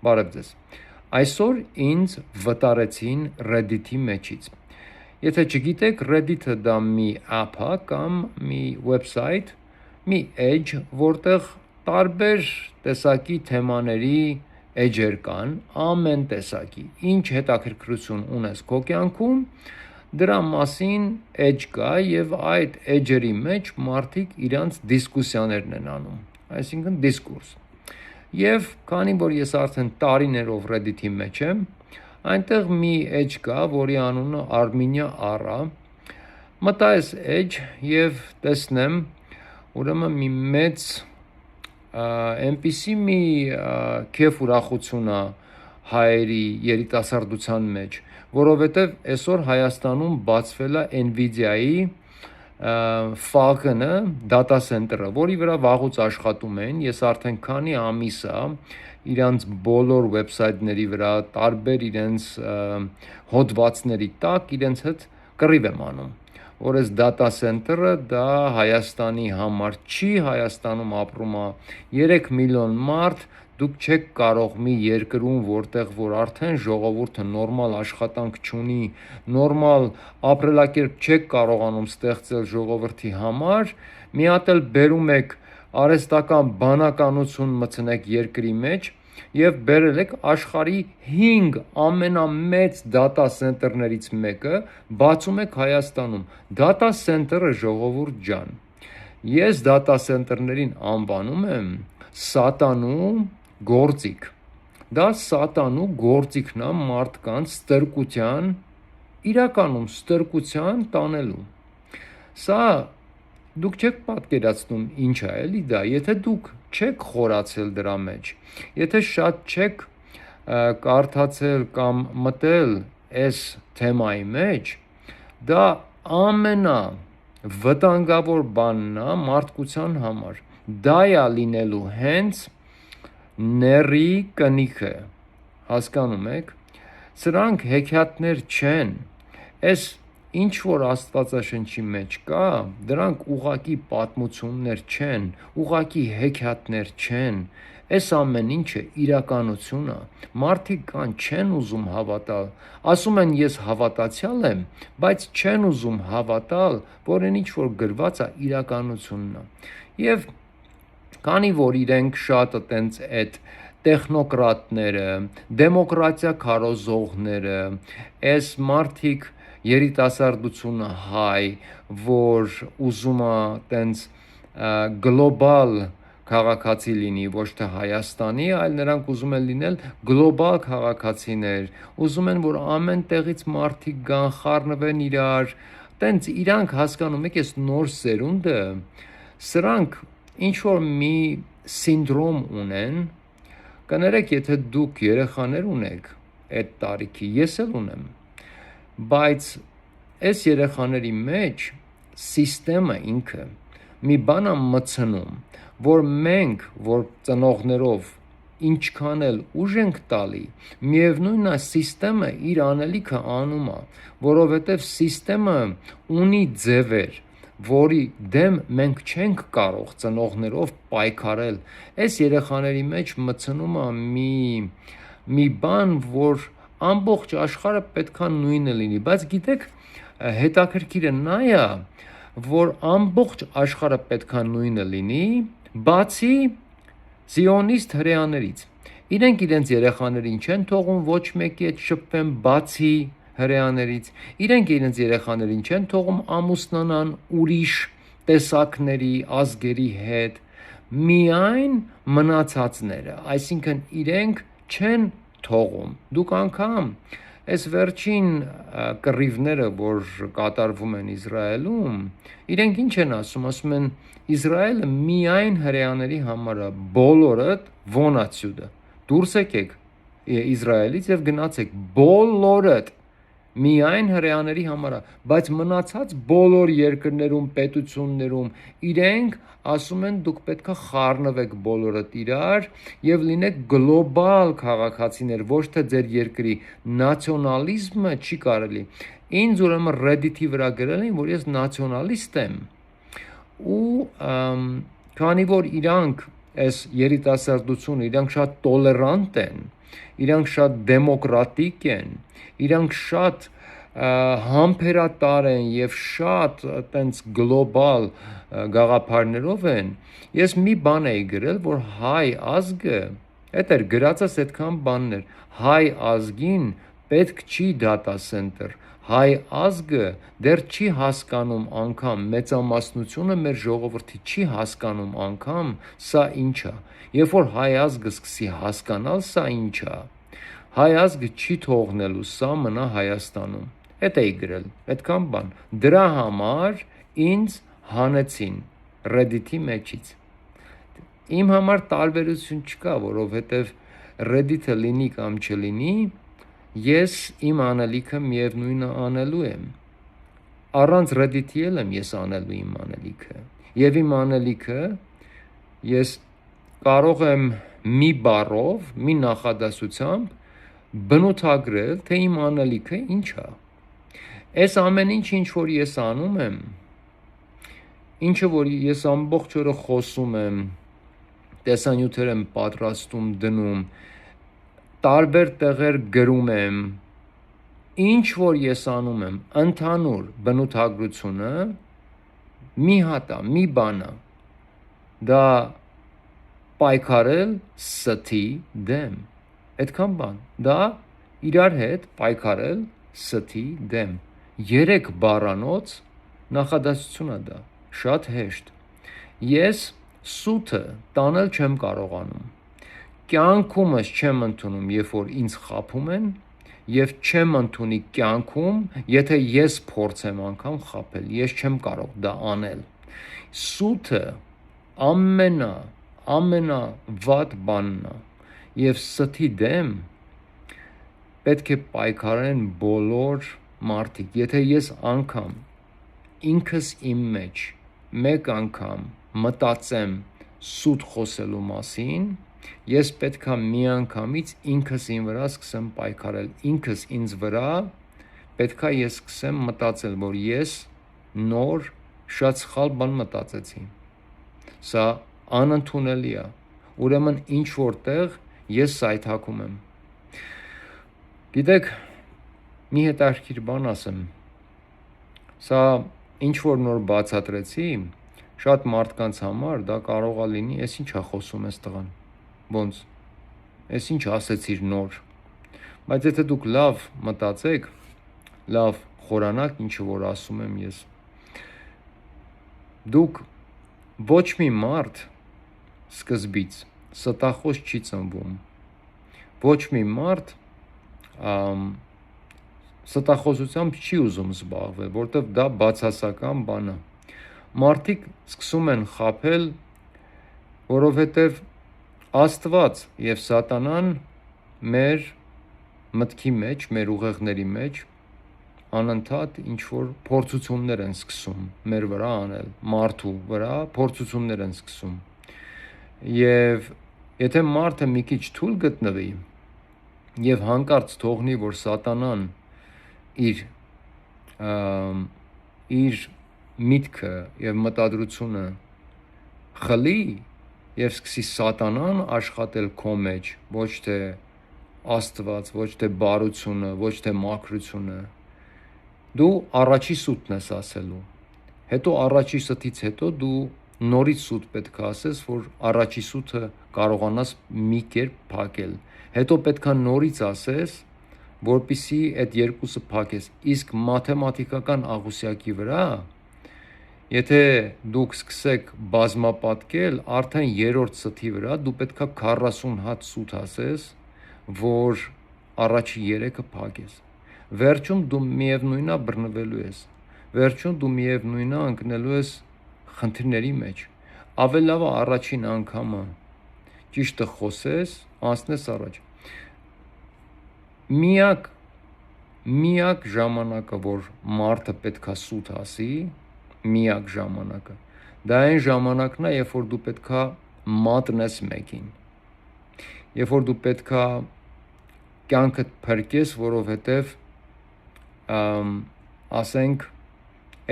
Բարև ձեզ։ Այսօր ինձ վտարեցին Reddit-ի մեջից։ Եթե չգիտեք, Reddit-ը դա մի app է կամ մի website, մի edge, որտեղ տարբեր տեսակի թեմաների edge-եր կան, ամեն տեսակի։ Ինչ հետաքրքրություն ունես քո կյանքում, դրա մասին edge կա եւ այդ edge-երի մեջ մարդիկ իրանց դիսկուսիաներն են անում, այսինքն դիսկուրս։ Եվ քանի որ ես արդեն տարիներով Reddit-ի մեջ եմ, այնտեղ մի edge կա, որի անունը Arminia R-ա, մտա այս edge եւ տեսնեմ, ուրեմն մի մեծ այնպիսի մի քեֆ ուրախություն է հայերի երիտասարդության մեջ, որովհետեւ այսօր Հայաստանում բացվել է Nvidia-ի Falcon-ը data center-ը, որի վրա վաղուց աշխատում են, ես արդեն քանի ամիս է իրանց բոլոր website-ների վրա, տարբեր իրենց հոդվածների տակ իրենց հետ կռիվ եմ անում, որ այս data center-ը դա Հայաստանի համար չի, Հայաստանում ապրում է 3 միլիոն մարդ, դուք չեք կարող մի երկրում, որտեղ որ արդեն ժողովուրդը նորմալ աշխատանք չունի, նորմալ ապրելակերպ չեք կարողանում ստեղծել ժողովրդի համար, մի հատ էլ բերում եք արհեստական բանականություն մտցնեք երկրի մեջ եւ բերել եք աշխարհի 5 ամենամեծ data center-ներից մեկը, բացում եք Հայաստանում։ Data center-ը ժողովուրդ ջան։ Ես data center-ներին անվանում եմ սատանու գործիք։ Դա սատանու գործիքն է մարդկանց ստրկության, իրականում ստրկության տանելու։ Սա դուք չեք պատկերացնում ինչ է էլի դա, եթե դուք չեք խորացել դրա մեջ, եթե շատ չեք կարդացել կամ մտել այս թեմայի մեջ, դա ամենա վտանգավոր բանն է մարդկության համար։ Դա է լինելու հենց ների կնիքը, հասկանում եք, սրանք հեքիաթներ չեն, այս ինչ որ Աստվածաշնչի մեջ կա, դրանք ուղակի պատմություններ չեն, ուղակի հեքիաթներ չեն, այս ամեն ինչը իրականություն է, մարդիկ կան չեն ուզում հավատալ, ասում են ես հավատացյալ եմ, բայց չեն ուզում հավատալ, որ այն ինչ որ գրված է իրականությունն է, եւ քանի որ իրենք շատ այտենց այդ տեխնոկրատները, դեմոկրատիա քարոզողները, այս մարդիկ երիտասարդությունը հայ, որ ուզում է այտենց գլոբալ քաղաքացի լինի, ոչ թե Հայաստանի, այլ նրանք ուզում են լինել գլոբալ քաղաքացիներ, ուզում են որ ամեն տեղից մարդիկ գան, խառնվեն իրար, այտենց իրանք հասկանում եք, այս նոր սերունդը, սրանք ինչ որ մի սինդրոմ ունեն, կներեք, եթե դուք երեխաներ ունեք այդ տարիքի, ես էլ ունեմ, բայց այս երեխաների մեջ սիստեմը ինքը մի բան է մտցնում, որ մենք, որ ծնողներով ինչքան էլ ուժ ենք տալի, միևնույնն է սիստեմը իր անելիքը անում է, որովհետև սիստեմը ունի ձևեր, որի դեմ մենք չենք կարող ծնողներով պայքարել, այս երեխաների մեջ մտցնում է մի բան, որ ամբողջ աշխարհը պետքա նույնը լինի, բայց գիտեք, հետաքրքիրը նա է, որ ամբողջ աշխարհը պետքա նույնը լինի, բացի զիոնիստ հրեաներից, իրենք իրենց երեխաներին չեն թողում ոչ մեկի հետ շփվեն, բացի հրեաներից, իրենք իրենց երեխաներին չեն թողում ամուսնանան ուրիշ տեսակների, ազգերի հետ, միայն մնացածները, այսինքն իրենք չեն թողում, դուք անգամ այս վերջին կռիվները, որ կատարվում են Իսրայելում, իրենք ինչ են ասում են Իսրայելը միայն հրեաների համար է, բոլորդ ոնացյուդը, դուրս եկեք Իսրայելից եւ գնացեք, բոլորդ միայն հրեաների համար է, բայց մնացած բոլոր երկրներում, պետություններում իրենք ասում են դուք պետքա խառնվեք բոլորդ իրար եւ լինեք գլոբալ քաղաքացիներ, ոչ թե ձեր երկրի նացիոնալիզմը չի կարելի։ Ինձ ուրեմն Reddit-ի վրա գրել են, որ ես նացիոնալիստ եմ։ Ու քանի որ իրանք այս երիտասարդությունը իրանք շատ տոլերանտ են, իրանք շատ դեմոկրատիկ են, իրանք շատ համբերատար են եւ շատ այտենց գլոբալ գաղափարներով են, ես մի բան էի գրել, որ հայ ազգը, այդ էր գրածս այդքան բաններ, հայ ազգին պետք չի data center, հայ ազգը դեռ չի հասկանում անգամ, մեծամասնությունը մեր ժողովրդի չի հասկանում անգամ սա ինչ է, երբ որ հայ ազգը սկսի հասկանալ սա ինչ է, հայ ազգը չի թողնելու սա մնա Հայաստանում, այդ էի գրել, այդքան բան, դրա համար ինձ հանեցին Reddit-ի մեջից, իմ համար տարբերություն չկա, որովհետև Reddit-ը լինի կամ չլինի, ես իմ անելիքը միևնույնը անելու եմ, առանց Reddit-ի էլ եմ ես անելու իմ անելիքը, և իմ անելիքը ես կարող եմ մի բառով, մի նախադասությամբ բնութագրել, թե իմ անելիքը ինչ է, այս ամեն ինչ որ ես անում եմ, ինչը որ ես ամբողջ օրը խոսում եմ, տեսանյութեր եմ պատրաստում դնում, տարբեր տեղեր գրում եմ, ինչ որ ես անում եմ, ընդհանուր բնութագրությունը մի հատ է, մի բան է, դա պայքարել ստի դեմ, այդքան բան, դա իրար հետ պայքարել ստի դեմ, 3 բառանոց նախադասություն է դա, շատ հեշտ, ես սութը տանել չեմ կարողանում, կյանքումս չեմ ընդունում, երբ որ ինձ խաբում են, և չեմ ընդունի կյանքում, եթե ես փորձեմ անգամ խաբել, ես չեմ կարող դա անել, սութը ամենավատ բանն է, և ստի դեմ պետք է պայքարեն բոլոր մարդիկ, եթե ես անգամ ինքս իմ մեջ մեկ անգամ մտածեմ սուտ խոսելու մասին, ես պետք է միանգամից ինքս իմ վրա սկսեմ պայքարել, ինքս ինձ վրա պետք է ես սկսեմ մտածել, որ ես նոր շատ սխալ բան մտածեցի, սա անընդունելի է, ուրեմն ինչ որտեղ ես սայթաքում եմ, գիտեք, մի հետաքրքիր բան ասեմ, սա ինչ որ նոր բացատրեցի, շատ մարդկանց համար դա կարող է լինի, ես ինչ է խոսում ես տղան, ոնց, ես ինչ ասեցիր նոր, բայց եթե դուք լավ մտածեք, լավ խորանաք ինչը որ ասում եմ ես, դուք ոչ մի մարդ սկզբից ստախոս չի ծնվում, ոչ մի մարդ ստախոսությամբ չի ուզում զբաղվել, որտև դա բացասական բան է, մարդիկ սկսում են խաբել, որովհետև Աստված և սատանան մեր մտքի մեջ, մեր ուղեղների մեջ անընդհատ ինչ-որ փորձություններ են սկսում մեր վրա անել, մարդու վրա փորձություններ են սկսում և եթե մարդը մի քիչ թույլ գտնվի և հանկարծ թողնի, որ սատանան իր միտքը և մտադրությունը խլի և սկսի սատանան աշխատել քո մեջ, ոչ թե Աստված, ոչ թե բարությունը, ոչ թե մաքրությունը, դու առաջի սուտն ես ասելու, հետո առաջի ստից հետո դու նորից սուտ պետք է ասես, որ առաջի սուտը կարողանաս մի կերպ փակել, հետո պետք է նորից ասես, որպեսզի այդ երկուսը փակես, իսկ մաթեմատիկական աղյուսակի վրա, եթե դուք սկսեք բազմապատկել, արդեն 3-րդ ստի վրա դու պետք է 40 հատ սուտ ասես, որ առաջի 3-ը փակես, վերջում դու միևնույնն բռնվելու ես, վերջում դու միևնույնն ընկնելու ես խնդիրների մեջ, ավելի լավ է առաջին անգամը ճիշտը խոսես, անցնես առաջ, միակ ժամանակը, որ մարդը պետք է սուտ ասի, միակ ժամանակը, դա այն ժամանակն է, երբ որ դու պետք է մատնես մեկին, երբ որ դու պետք է կյանքդ փրկես, որովհետև ասենք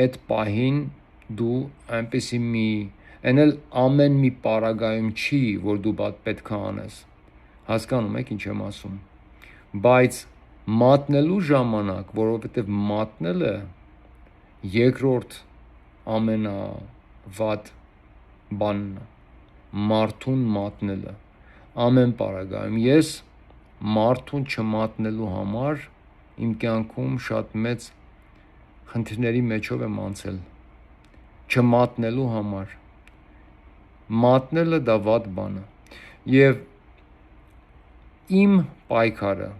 այդ պահին դու այնպեսի այն էլ ամեն մի պարագայում չի, որ դու պետք է անես, Հասկանում եք ինչ եմ ասում։ Բայց մատնելու ժամանակ, որովհետև մատնելը երկրորդ ամենավատ բանն է, մարդուն մատնելը ամեն պարագայում։ Ես մարդուն չմատնելու համար իմ կյանքում շատ մեծ խնդիրների մեջով եմ անցել, չմատնելու համար։ Մատնելը դա վատ բան է, եւ իմ պայքարը,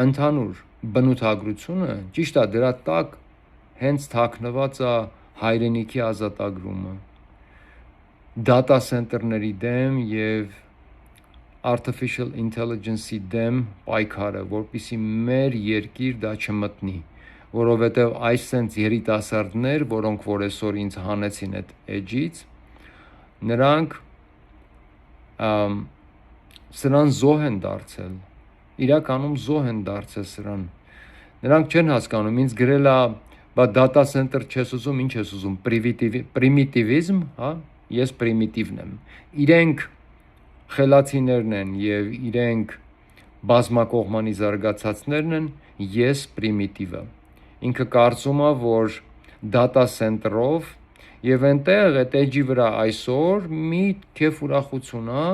ընդհանուր բնութագրությունը, ճիշտ է, դրա տակ հենց թաքնված է հայրենիքի ազատագրումը, data center-ների դեմ եւ artificial intelligence-ի դեմ պայքարը, որպեսզի մեր երկիր դա չմտնի, որովհետեւ այս sense երիտասարդներ, որոնք որ այսօր ինձ հանեցին այդ էջից, նրանք սրան զոհ են դարձել, իրականում զոհ են դարձել սրան, նրանք չեն հասկանում, ինձ գրել է, բա data center չես ուզում, ինչ ես ուզում, պրիմիտիվիզմ, հա, ես պրիմիտիվն եմ, իրենք խելացիներն են եւ իրենք բազմակողմանի զարգացածներն են, ես պրիմիտիվը, ինքը կարծում է, որ data center-ով եւ այնտեղ այդ էջի վրա այսօր մի քեֆ ուրախություն է,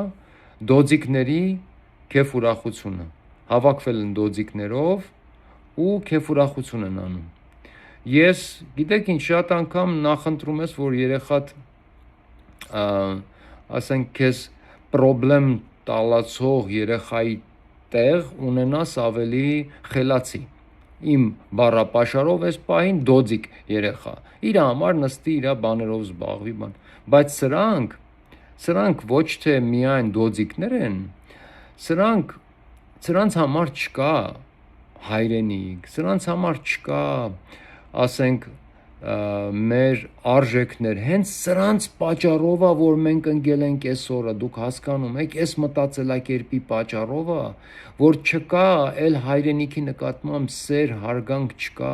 դոձիկների քեֆ ուրախությունը, հավաքվել են դոձիկներով ու քեֆ ուրախություն են անում։ Ես, գիտեք ինչ, շատ անգամ նախընտրում ես, որ երեխատ, ասենք քեզ պրոբլեմ տալացող երեխայի տեղ ունենաս ավելի խելացի։ Իմ բառապաշարով այս պահին դոձիկ երեխա, իր համար նստի, իր բաներով զբաղվի, բայց սրանք ոչ թե միայն դոձիկներ են, սրանց համար չկա հայրենիք, սրանց համար չկա, ասենք, մեր արժեքներ, հենց սրանց պատճառով է, որ մենք ընկել ենք այսօրը, դուք հասկանում եք, այս մտածելակերպի պատճառով է, որ չկա էլ հայրենիքի նկատմամբ սեր, հարգանք չկա,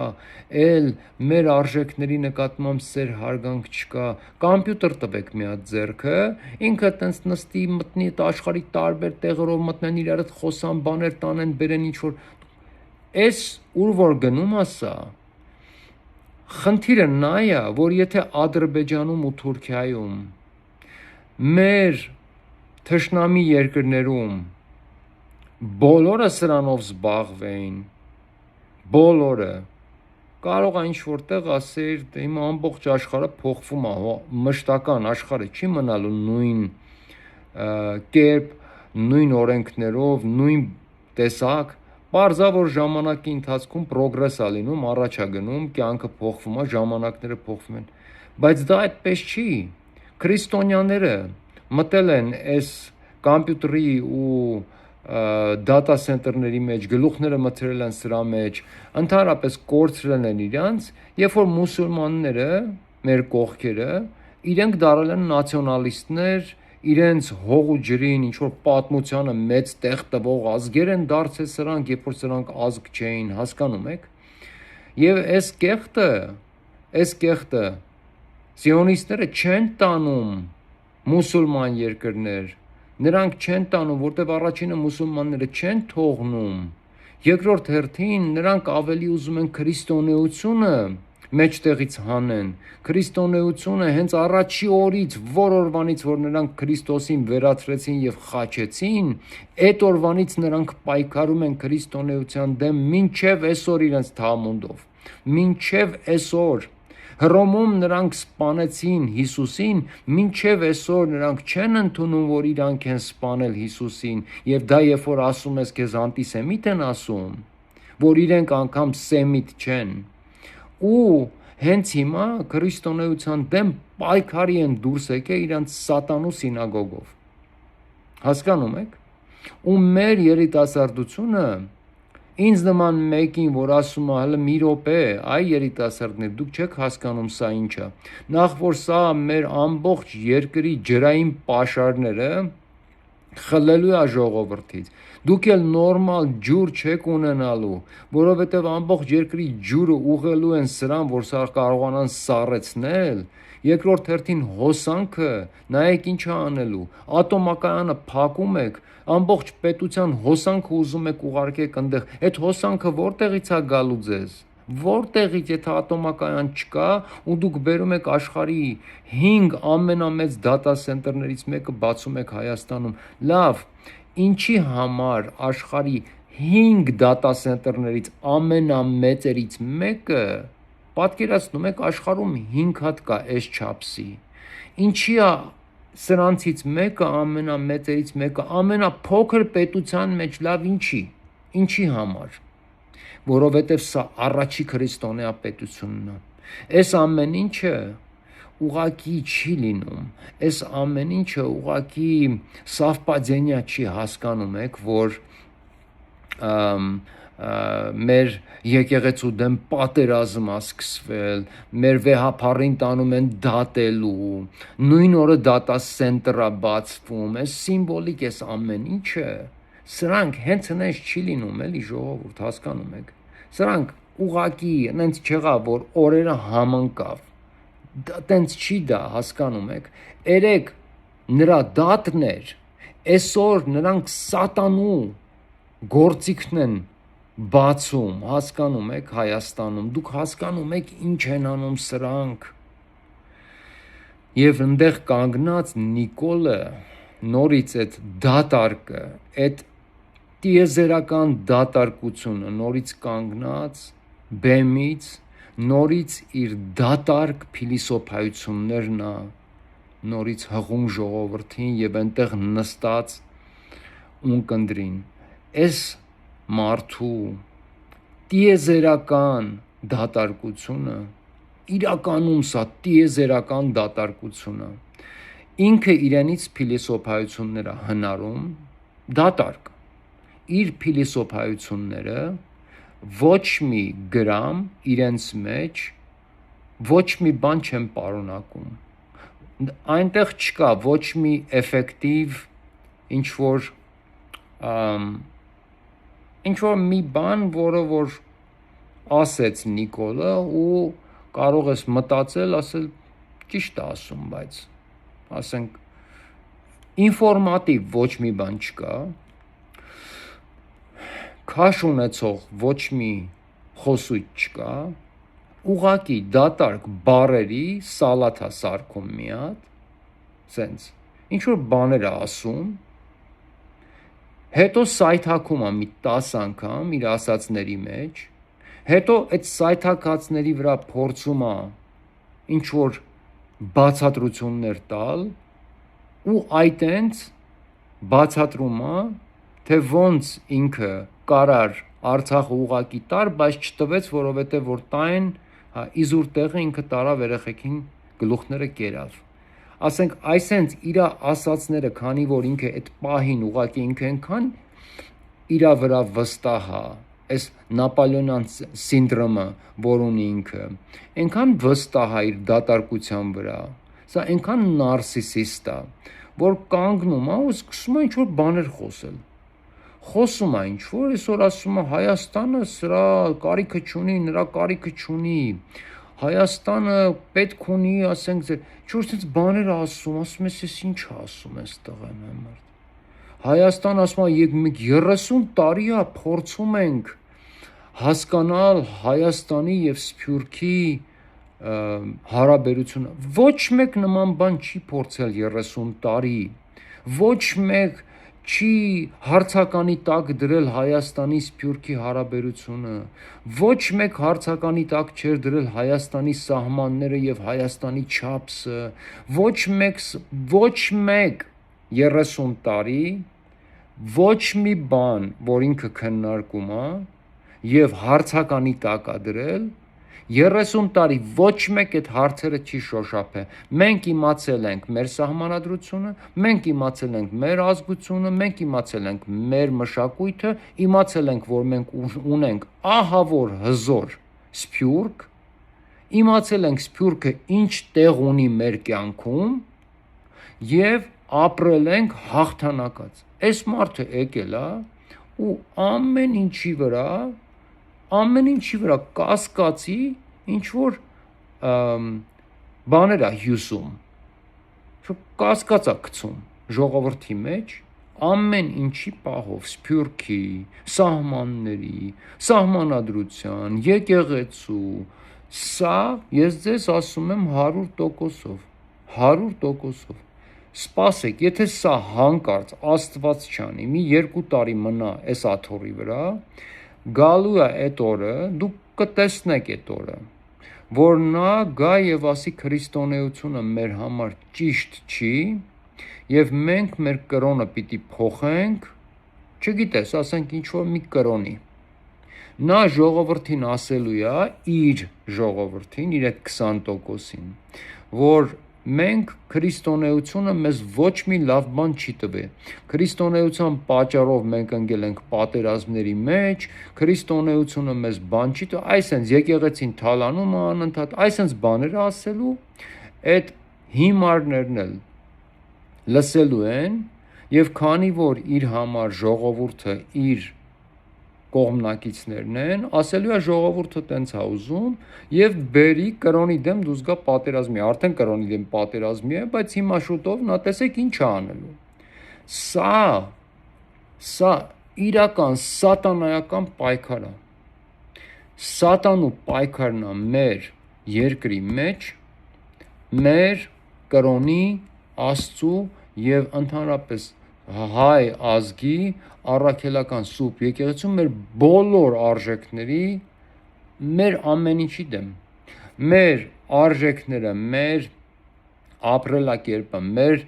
էլ մեր արժեքների նկատմամբ սեր, հարգանք չկա, կամպյուտեր տվեք մի հատ ձեռքը, ինքը տենց նստի, մտնի այդ աշխարհի տարբեր տեղերով մտնեն, իրար հետ խոսան, բաներ տանեն, բերեն ինչ-որ, այս ուր որ գնում է սա, խնդիրը նա է, որ եթե Ադրբեջանում ու Թուրքիայում, մեր թշնամի երկրներում բոլորը սրանով զբաղվեին, բոլորը, կարող է ինչ-որ տեղ ասեր, հիմա ամբողջ աշխարհը փոխվում է, մշտական աշխարհը չի մնալու նույն կերպ, նույն օրենքներով, նույն տեսակ, Պարզա, որ ժամանակի ընթացքում պրոգրես է լինում, առաջ է գնում, կյանքը փոխվում է, ժամանակները փոխվում են, բայց դա այդպես չի, քրիստոնյաները մտել են այս կամպյուտերի ու data center-ների մեջ, գլուխները մթրել են սրա մեջ, ընդհանրապես կորցրել են իրանց, երբ որ մուսուլմանները, մեր կողքերը, իրենք դարել են նացիոնալիստներ, իրենց հող ու ջրին, ինչ-որ պատմությանը մեծ տեղ տվող ազգեր են դարձել սրանք, երբ որ սրանք ազգ չէին, հասկանում եք, և այս կեղտը, սիոնիստները չեն տանում մուսուլման երկրներ, նրանք չեն տանում, որտև առաջինը մուսուլմանները չեն թողնում, երկրորդ հերթին նրանք ավելի ուզում են քրիստոնեությունը մեջտեղից հանեն, քրիստոնեությունը հենց առաջի օրից, որ օրվանից, որ նրանք Քրիստոսին վերացրեցին և խաչեցին, այդ օրվանից նրանք պայքարում են քրիստոնեության դեմ մինչև այսօր իրենց թաղամուտով, մինչև այսօր, Հռոմում նրանք սպանեցին Հիսուսին, մինչև այսօր նրանք չեն ընդունում, որ իրանք են սպանել Հիսուսին, և դա երբ որ ասում ես քեզ անտիսեմիտ են ասում, որ իրենք անգամ սեմիտ չեն, ու հենց հիմա քրիստոնեության դեմ պայքարի են դուրս եկել իրանց սատանու սինագոգով, հասկանում եք, ու մեր երիտասարդությունը, ինձ նման մեկին, որ ասում է, հələ մի րոպե, այ երիտասարդներ, դուք չեք հասկանում սա ինչ է, նախ որ սա մեր ամբողջ երկրի ջրային պաշարները խլելու է ժողովրդից, դուք էլ նորմալ ջուր չեք ունենալու, որովհետև ամբողջ երկրի ջուրը ուղղելու են սրան, որ սա կարողանան սառեցնել, երկրորդ հերթին հոսանքը, նայեք ինչ է անելու, ատոմակայանը փակում եք, ամբողջ պետության հոսանքը ուզում եք ուղարկեք այնտեղ, այդ հոսանքը որտեղից է գալու ձեզ, որտեղից, եթե ատոմակայան չկա ու դուք բերում եք աշխարհի 5 ամենամեծ դատա սենտերներից մեկը բացում եք Հայաստանում, լավ, ինչի համար աշխարհի 5 դատա սենտերներից ամենամեծերից մեկը պատկերացնում եք աշխարհում 5 հատ կա այս չափսի, ինչի է սրանցից մեկը ամենամեծերից մեկը ամենափոքր պետության մեջ, լավ, ինչի համար, որովհետև սա առաջի քրիստոնյա պետությունն է, այս ամեն ինչը ուղակի չի լինում, այս ամեն ինչը ուղակի սավպադենիա չի, հասկանում եք, որ մեր եկեղեցու դեմ պատերազմ է սկսվել, մեր վեհափառին տանում են դատելու, նույն օրը դատա սենտր է բացվում, այս սիմվոլիկ այս ամեն ինչը, սրանք հենց հենց չի լինում, էլի ժողովուրդ, հասկանում եք, սրանք ուղակի նենց չեղավ, որ օրերը համընկավ, տենց չի դա, հասկանում եք, երեք նրա դատն էր, այսօր նրանք սատանու գործիքն են բացում, հասկանում եք, Հայաստանում, դուք հասկանում եք ինչ են անում սրանք, և ընդեղ կանգնած Նիկոլը նորից այդ դատարկը, այդ տիեզերական դատարկությունը նորից կանգնած բեմից, նորից իր դատարկ փիլիսոփայություններն է, նորից հղում ժողովրդին և այնտեղ նստած ունկնդրին, այս մարդու տիեզերական դատարկությունը, իրականում սա տիեզերական դատարկությունը, ինքը իրենից փիլիսոփայությունները հնարում, դատարկ, իր փիլիսոփայությունները ոչ մի գրամ իրենց մեջ ոչ մի բան չեն պարունակում, այնտեղ չկա ոչ մի էֆեկտիվ ինչ-որ մի բան, որը որ ասեց Նիկոլը ու կարող ես մտածել, ասել ճիշտ է ասում, բայց ասենք ինֆորմատիվ ոչ մի բան չկա, քաշ ունեցող ոչ մի խոսույթ չկա, ուղակի դատարկ բառերի սալաթ է սարքում մի հատ, սենց, ինչ-որ բաներ է ասում, հետո սայթաքում է մի 10 անգամ իր ասածների մեջ, հետո այդ սայթակածների վրա փորձում է ինչ-որ բացատրություններ տալ ու այտենց բացատրում է, թե ոնց ինքը կարար Արցախը ուղակի տար, բայց չտվեց, որովհետև որ տային իզուր տեղը ինքը տարավ երեխեքին գլուխները կերավ, ասենք այսենց իրա ասածները, քանի որ ինքը այդ պահին ուղակի ինքը ենքան իրա վրա վստահ է, այս Նապոլեոնյան սինդրոմը, որ ունի ինքը, ենքան վստահ է իր դատարկության վրա, սա ենքան նարսիսիստ է, որ կանգնում է ու սկսում է ինչ-որ բաներ խոսում է ինչ-որ, այսօր ասում է Հայաստանը սրա կարիքը չունի, նրա կարիքը չունի, Հայաստանը պետք ունի, ասենք, ինչ-որ ցած բաներ ասում ես ինչ ասում ես տղա մարդ, Հայաստան ասում է 30 տարի է փորձում ենք հասկանալ Հայաստանի և Սփյուռքի հարաբերությունը, ոչ մեկ նման բան չի փորձել 30 տարի, ոչ մեկ չի հարցականի տակ դրել Հայաստանի Սփյուռքի հարաբերությունը, ոչ մեկ հարցականի տակ չէր դրել Հայաստանի սահմանները և Հայաստանի չափսը, ոչ մեկ 30 տարի, ոչ մի բան, որ ինքը քննարկում է և հարցականի տակ է դրել, 30 տարի ոչ մեկ այդ հարցերը չի շոշափել, մենք իմացել ենք մեր սահմանադրությունը, մենք իմացել ենք մեր ազգությունը, մենք իմացել ենք մեր մշակույթը, իմացել ենք, որ մենք ունենք ահա որ հզոր Սփյուռք, իմացել ենք Սփյուռքը ինչ տեղ ունի մեր կյանքում և ապրել ենք հաղթանակած, այս մարդը եկել է ու ամեն ինչի վրա կասկածի ինչ-որ բաներ է հյուսում, կասկած է գցում ժողովրդի մեջ, ամեն ինչի պահով, սփյուռքի, սահմանների, սահմանադրության, եկեղեցու, սա ես ձեզ ասում եմ 100%-ով, սպասեք, եթե սա հանկարծ Աստված չանի, մի 2 տարի մնա այս աթոռի վրա, գալու է այդ օրը, դուք կտեսնեք այդ օրը, որ նա գա եւ ասի քրիստոնեությունը մեր համար ճիշտ չի եւ մենք մեր կրոնը պիտի փոխենք, չգիտես, ասենք ինչ որ մի կրոնի։ Նա ժողովրդին ասելու է, իր ժողովրդին, իր այդ 20%-ին, որ մենք քրիստոնեությունը մեզ ոչ մի լավ բան չի տվել։ Քրիստոնեության պատճառով մենք ընկել ենք պատերազմների մեջ, քրիստոնեությունը մեզ բան չի տվել, այսինքն եկեղեցին թալանում է անընդհատ, այսինքն բաները ասելու, այդ հիմարներն էլ լսելու են, եւ քանի որ իր համար ժողովուրդը իր կողմնակիցներն են, ասելու է ժողովուրդը տենց է ուզում եւ բերի կրոնի դեմ դուս գա պատերազմի, արդեն կրոնի դեմ պատերազմի է, բայց հիմա շուտով նա տեսեք ինչ է անելու։ Սա իրական սատանայական պայքար է։ Սատանու պայքարն է մեր երկրի մեջ, մեր կրոնի, Աստծու եւ ընդհանրապես հայ ազգի առաքելական սուրբ եկեղեցու մեր բոլոր արժեքների, մեր ամեն ինչի դեմ, մեր արժեքները, մեր ապրելակերպը, մեր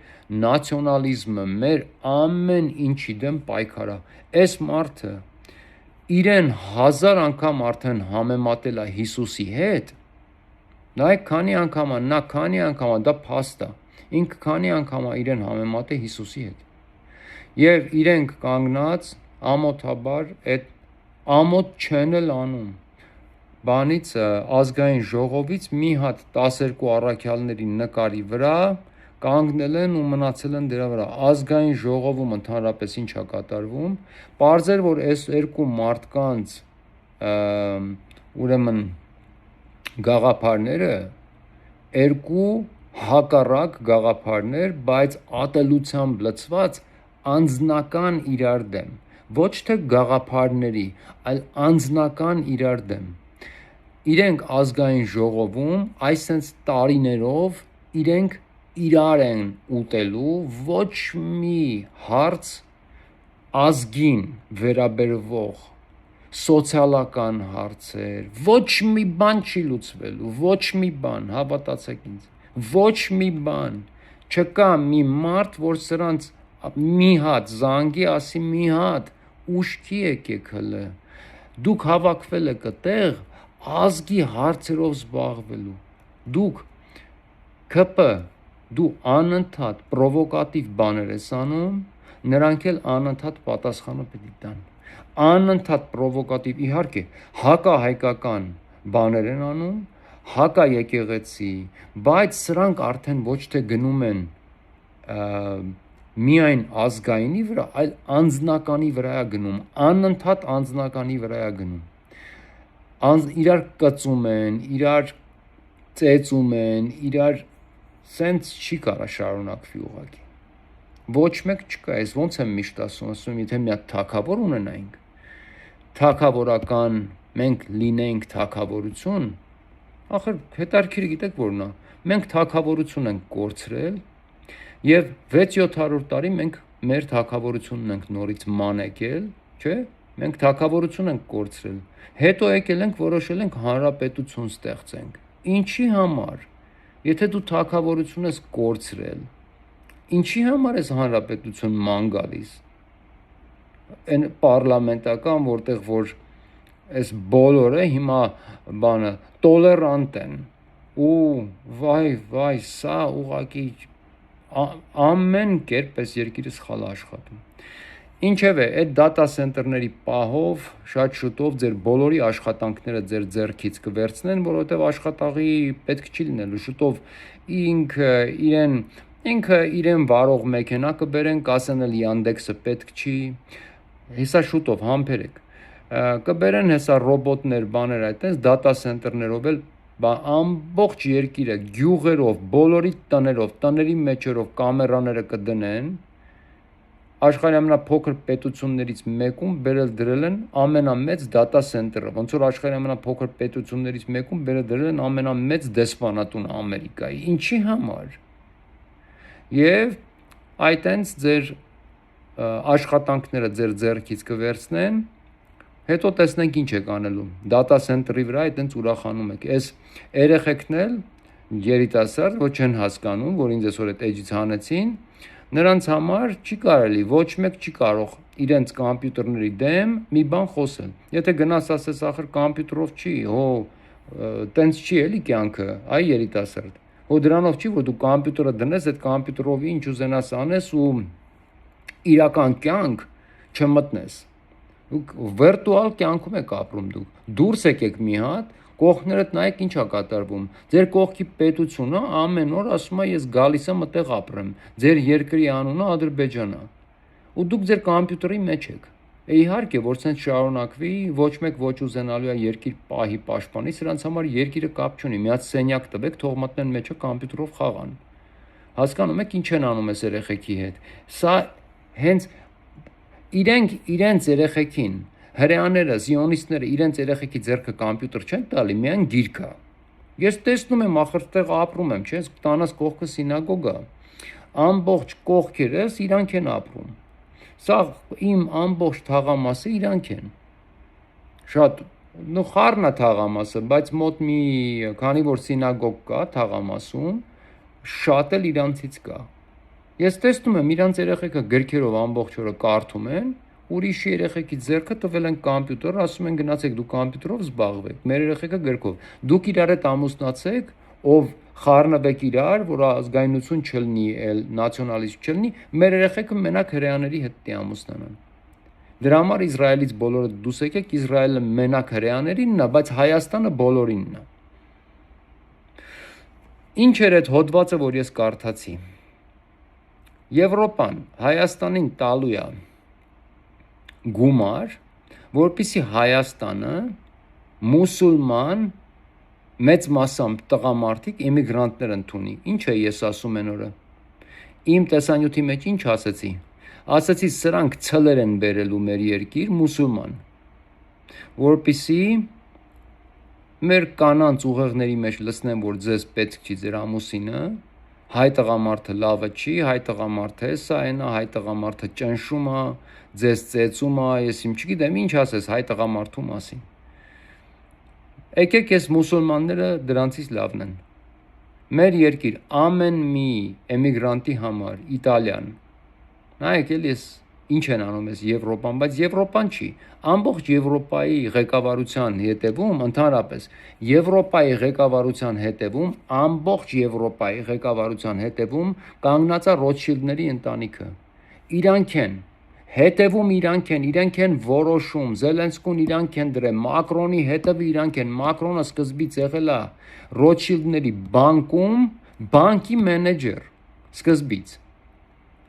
նացիոնալիզմը, մեր ամեն ինչի դեմ պայքարա։ Այս մարդը իրեն 1000 անգամ արդեն համեմատել է Հիսուսի հետ, նայեք քանի անգամ դա փաստ է, ինքը քանի անգամ իրեն համեմատել Հիսուսի հետ։ Եվ իրենք կանգնած ամոթաբար այդ ամոթ չեն էլ անում, բանից ազգային ժողովից մի հատ 12 առաքյալների նկարի վրա կանգնել են ու մնացել են դրա վրա։ Ազգային ժողովում ընդհանրապես ինչ է կատարվում, պարզեր որ այս երկու մարդկանց ուրեմն գաղափարները երկու հակառակ գաղափարներ, բայց ատելությամբ լցված անձնական իրար դեմ, ոչ թե գաղափարների, այլ անձնական իրար դեմ։ Իրենք ազգային ժողովում այսենց տարիներով իրենք իրար են ուտելու, ոչ մի հարց ազգին վերաբերվող սոցիալական հարցեր, ոչ մի բան չի լուծվելու, ոչ մի բան, հավատացեք ինձ, ոչ մի բան, չկա մի մարդ, որ սրանց մի հատ զանգի, ասի մի հատ, ուշքի եկեք հլը, դուք հավաքվել եք այդտեղ ազգի հարցերով զբաղվելու, դուք դու անընդհատ պրովոկատիվ բաներ ես անում, նրանք էլ անընդհատ պատասխանը պետք տան, անընդհատ պրովոկատիվ, իհարկե, հակահայկական բաներ են անում, հակա եկեղեցի, բայց սրանք արդեն ոչ թե գնում են միայն ազգայինի վրա, այլ անձնականի վրա է գնում, անընդհատ անձնականի վրա է գնում, իրար կծում են, իրար ծեծում են, իրար սենց չի կարա շարունակվի ուղղակի, ոչ մեկ չկա, ես ոնց եմ միշտ ասում, եթե մի հատ թագավոր ունենայինք, թագավորական, մենք լինեինք թագավորություն, ախր հետարքիրը գիտեք որն է, մենք թագավորություն ենք կորցրել եւ 6-700 տարի մենք մեր թագավորությունն ենք նորից մանեկել, չէ՞, մենք թագավորություն ենք կորցրել, հետո եկել ենք որոշել ենք հանրապետություն ստեղծենք, ինչի համար, եթե դու թագավորություն ես կորցրել, ինչի համար ես հանրապետություն ման գալիս, այն պարլամենտական, որտեղ որ այս բոլորը հիմա բանը տոլերանտ են ու վայ սա ուղղակի ամեն կերպ այս երկիրը սխալ աշխատում ինչևէ այդ դատա սենտերների պահով շատ շուտով ձեր բոլորի աշխատանքները ձեր ձեռքից կվերցնեն որովհետև աշխատողի պետք չի լինելու շուտով ինքը իրեն վարող մեքենա կբերեն կասեն էլ Yandex-ը պետք չի հեսա շուտով համբերեք կբերեն հեսա ռոբոտներ, բաներ այդպես, դատա սենտերներով էլ ամբողջ երկիրը, գյուղերով, բոլորի տներով, տների մեջերով կամերաները կդնեն, աշխարհի ամենափոքր պետություններից մեկում բերել դրել են ամենամեծ data center-ը, ոնց որ աշխարհի ամենափոքր պետություններից մեկում բերել դրել են ամենամեծ դեսպանատունը Ամերիկայի։ Ինչի համար։ Եվ այտենց ձեր աշխատանքները ձեր ձեռքից կվերցնեն, հետո տեսնենք ինչ եք անելու։ Data center-ի վրա այտենց ուրախանում եք։ Այս երեխեքն էլ երիտասարդ ոչ են հասկանում, որ ինձ այսօր այդ էջից հանեցին, նրանց համար չի կարելի, ոչ մեկ չի կարող իրենց կոմպյուտերների դեմ մի բան խոսել։ Եթե գնաս ասես ախր կոմպյուտերով չի, տենց չի էլի կյանքը, այ երիտասարդ։ Դրանով չի, որ դու կոմպյուտերը դնես, այդ կոմպյուտերով ինչ ուզենաս անես ու իրական կյանք չմտնես։ Դուք վիրտուալ կյանքում եք ապրում դուք։ Դուրս եկեք մի հատ, կողքներդ նայեք ինչա կատարվում։ Ձեր կողքի պետությունը ամեն օր ասում է ես գալիս եմ այդտեղ ապրեմ։ Ձեր երկրի անունը Ադրբեջանն է։ Ու դուք ձեր կոմպյուտերի մեջ եք։ Իհարկե, որ ցենց շարունակվի, ոչ մեկ ոչ ուզենալու է երկիր պահի պաշտպանի, սրանց համար երկիրը կապ չունի։ Միած սենյակ տվեք, թող մտնեն մեջը կոմպյուտերով խաղան։ Հասկանում եք ինչ են անում այս երեխեքի հետ։ Սա հենց իրենց երեխեքին, հրեաները, զիոնիստները իրենց երեխեքի ձեռքը կոմպյուտեր չեն տալի, միայն գիրք է։ Ես տեսնում եմ, ախր տեղ ապրում եմ, չէ՞, տանաս կողքը սինագոգա։ Ամբողջ կողքերս իրանք են ապրում։ Սա իմ ամբողջ թաղամասը իրանք են։ Շատ խառն է թաղամասը, բայց մոտ մի քանի որ սինագոգ կա թաղամասում, շատ էլ իրանցից կա։ Ես տեսնում եմ իրանց երեխեքը գրքերով ամբողջ օրը կարդում են, ուրիշի երեխեքի ձեռքը տվել են կոմպյուտեր, ասում են գնացեք դու կոմպյուտերով զբաղվեք, մեր երեխեքը գրքով։ Դուք իրար հետ ամուսնացեք, ով խառնվեք իրար, որ ազգայնություն չլինի, նացիոնալիզմ չլինի, մեր երեխեքը մենակ հրեաների հետ ամուսնանան։ Դրա համար Իսրայելից բոլորը դուրս եկեք, Իսրայելը մենակ հրեաներինն է, բայց Հայաստանը բոլորինն է։ Ինչ էր այդ հոդվածը, որ ես կարդացի։ Եվրոպան Հայաստանին տալու է գումար, որպեսզի Հայաստանը մուսուլման մեծ մասամբ տղամարդիկ էմիգրանտներ ընդունի։ Ինչ է ես ասում են օրը։ Իմ տեսանյութի մեջ ինչ ասացի։ Ասացի սրանք ցլեր են բերելու մեր երկիր մուսուլման, որպեսզի մեր կանանց ուղեղների մեջ լցնեն, որ ձեզ պետք չի ձեր ամուսինը, հայ տղամարդը լավը չի, հայ տղամարդը էսա այնա, հայ տղամարդը ճնշում է, ձեզ ծեծում է, ես իմ չգիտեմ ինչ ասես հայ տղամարդու մասին։ Եկեք այս մուսուլմանները դրանցից լավն են։ Մեր երկիր ամեն մի էմիգրանտի համար Իտալիան։ Նայեք էլ ես ինչ են անում այս Եվրոպան, բայց Եվրոպան չի։ Ամբողջ Եվրոպայի ղեկավարության հետևում, ընդհանրապես Եվրոպայի ղեկավարության հետևում, ամբողջ Եվրոպայի ղեկավարության հետևում կանգնած է Ռոթշիլդների ընտանիքը։ Իրանք են հետևում, իրանք են որոշում, Զելենսկուն իրանք են դրել, Մակրոնի հետևը իրանք են, Մակրոնը սկզբից եղել է Ռոթշիլդների բանկում, բանկի մենեջեր, սկզբից։